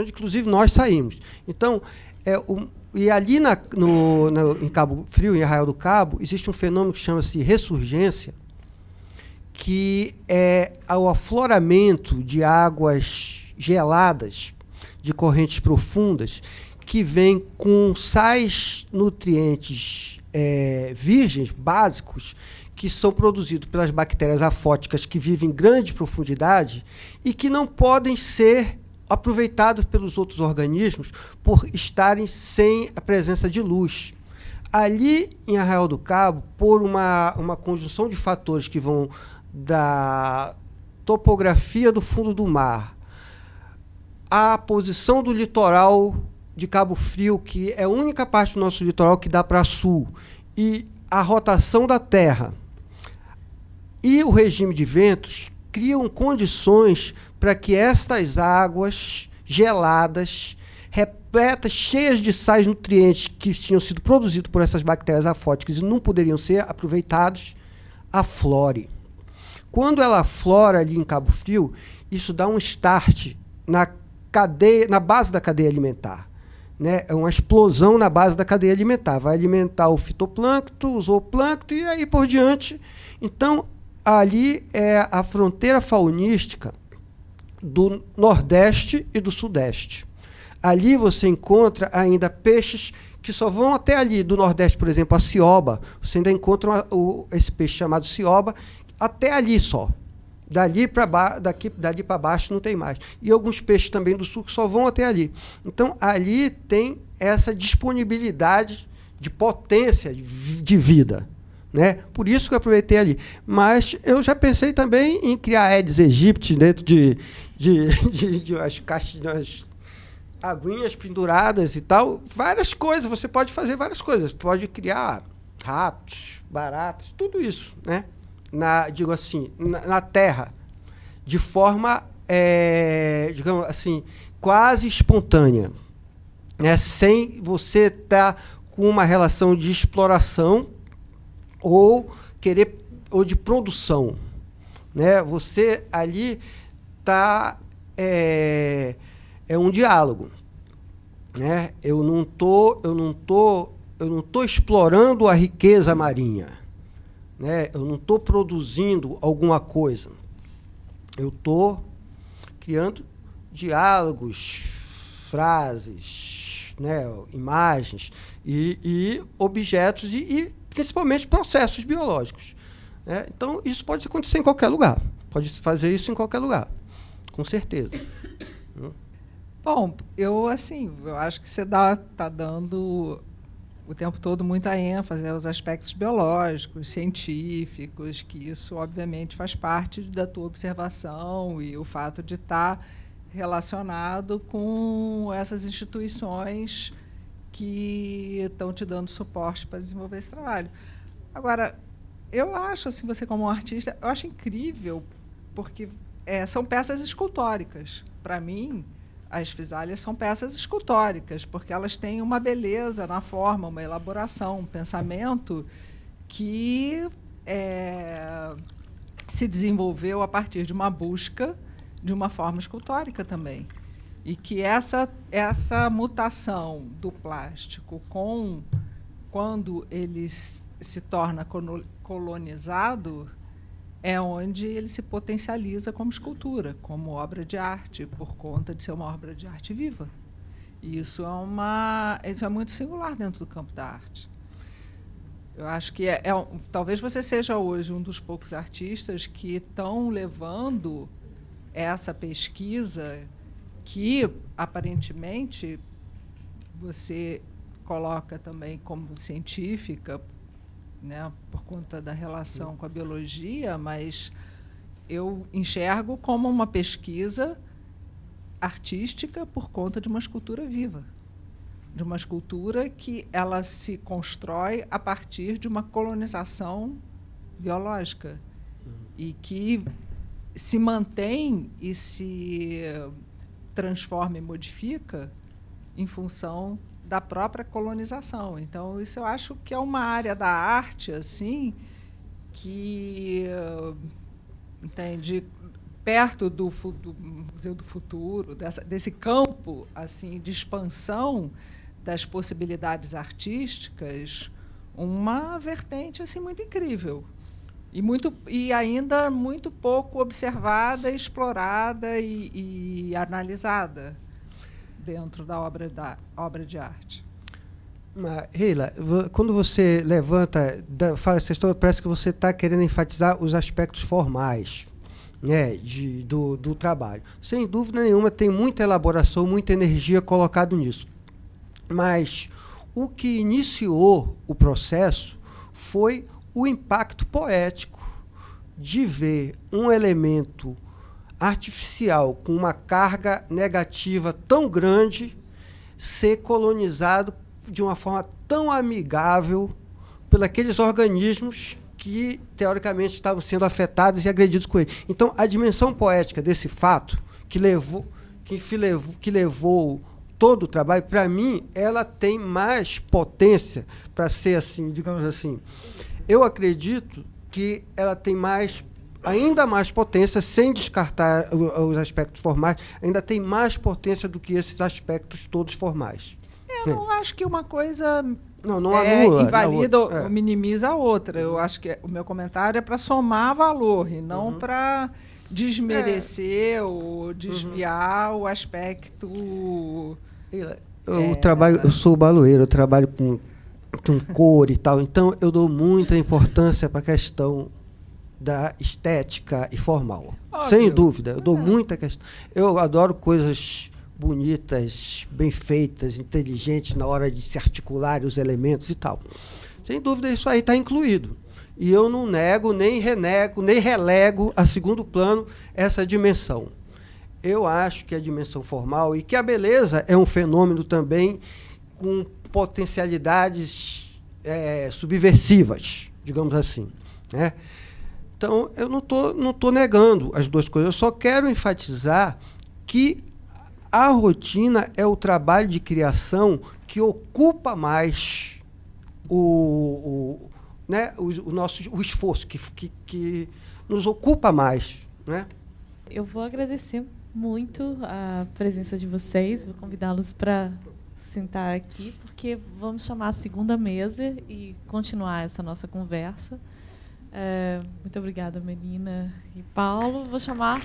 Speaker 4: inclusive, nós saímos. Então, e ali em Cabo Frio, em Arraial do Cabo, existe um fenômeno que chama-se ressurgência, que é o afloramento de águas geladas, de correntes profundas, que vem com sais nutrientes virgens, básicos, que são produzidos pelas bactérias afóticas que vivem em grande profundidade e que não podem ser aproveitados pelos outros organismos por estarem sem a presença de luz. Ali, em Arraial do Cabo, por uma conjunção de fatores que vão da topografia do fundo do mar, a posição do litoral de Cabo Frio, que é a única parte do nosso litoral que dá para sul, e a rotação da Terra e o regime de ventos criam condições para que estas águas geladas, repletas, cheias de sais nutrientes que tinham sido produzidos por essas bactérias afóticas e não poderiam ser aproveitados, aflore. Quando ela aflora ali em Cabo Frio, isso dá um start na base da cadeia alimentar. Né? É uma explosão na base da cadeia alimentar. Vai alimentar o fitoplâncton, o zooplâncton e aí por diante. Então, ali é a fronteira faunística do Nordeste e do Sudeste. Ali você encontra ainda peixes que só vão até ali. Do Nordeste, por exemplo, a cioba. Você ainda encontra esse peixe chamado cioba até ali só. Dali para baixo não tem mais. E alguns peixes também do sul que só vão até ali. Então, ali tem essa disponibilidade de potência de vida. Né? Por isso que eu aproveitei ali. Mas eu já pensei também em criar Aedes aegypti dentro de umas aguinhas penduradas e tal. Várias coisas. Você pode fazer várias coisas. Pode criar ratos, baratas, tudo isso, né? Digo assim, na terra, de forma, digamos assim, quase espontânea, né? Sem você estar com uma relação de exploração ou de produção, né? Você ali está é um diálogo, né? Eu não tô explorando a riqueza marinha. Né? Eu não estou produzindo alguma coisa. Eu estou criando diálogos, frases, né? Imagens e objetos e principalmente processos biológicos. né? Então, isso pode acontecer em qualquer lugar. Pode fazer isso em qualquer lugar, com certeza.
Speaker 6: Bom, eu acho que você está dando o tempo todo muita ênfase aos aspectos biológicos, científicos, que isso, obviamente, faz parte da tua observação e o fato de estar relacionado com essas instituições que estão te dando suporte para desenvolver esse trabalho. Agora, eu acho, assim, você como um artista, eu acho incrível, porque são peças escultóricas. Para mim, as Fisálias são peças escultóricas, porque elas têm uma beleza na forma, uma elaboração, um pensamento que se desenvolveu a partir de uma busca de uma forma escultórica também. E que essa mutação do plástico, quando ele se torna colonizado, é onde ele se potencializa como escultura, como obra de arte, por conta de ser uma obra de arte viva. E isso é muito singular dentro do campo da arte. Eu acho que talvez você seja hoje um dos poucos artistas que estão levando essa pesquisa que, aparentemente, você coloca também como científica, né, por conta da relação com a biologia, mas eu enxergo como uma pesquisa artística por conta de uma escultura viva, de uma escultura que ela se constrói a partir de uma colonização biológica e que se mantém e se transforma e modifica em função da própria colonização. Então, isso eu acho que é uma área da arte, assim, que, entende, perto do Museu do Futuro, desse campo, assim, de expansão das possibilidades artísticas, uma vertente, assim, muito incrível e ainda muito pouco observada, explorada e analisada dentro da obra de arte.
Speaker 4: Reila, quando você levanta, fala essa história, parece que você está querendo enfatizar os aspectos formais, né, do trabalho. Sem dúvida nenhuma, tem muita elaboração, muita energia colocado nisso. Mas o que iniciou o processo foi o impacto poético de ver um elemento artificial com uma carga negativa tão grande ser colonizado de uma forma tão amigável por aqueles organismos que, teoricamente, estavam sendo afetados e agredidos com ele. Então, a dimensão poética desse fato, que levou todo o trabalho, para mim, ela tem mais potência para ser assim, digamos assim. Eu acredito que ela tem ainda mais potência, sem descartar os aspectos formais, ainda tem mais potência do que esses aspectos todos formais.
Speaker 6: Eu não acho que uma coisa
Speaker 4: não anula,
Speaker 6: invalida ou minimiza a outra. Eu acho que o meu comentário é para somar valor e não para desmerecer ou desviar o aspecto.
Speaker 4: Eu sou baloeiro, eu trabalho com cor e tal, então eu dou muita importância para a questão da estética e formal. Óbvio. Sem dúvida, eu dou muita questão. Eu adoro coisas bonitas, bem feitas, inteligentes na hora de se articular os elementos e tal. Sem dúvida, isso aí está incluído. E eu não nego, nem renego, nem relego a segundo plano essa dimensão. Eu acho que a dimensão formal e que a beleza é um fenômeno também com potencialidades subversivas, digamos assim, né? Então, eu não tô negando as duas coisas, eu só quero enfatizar que a rotina é o trabalho de criação que ocupa mais o esforço, que nos ocupa mais, né?
Speaker 1: Eu vou agradecer muito a presença de vocês, vou convidá-los para sentar aqui, porque vamos chamar a segunda mesa e continuar essa nossa conversa. Muito obrigada, Melina e Paulo. Vou chamar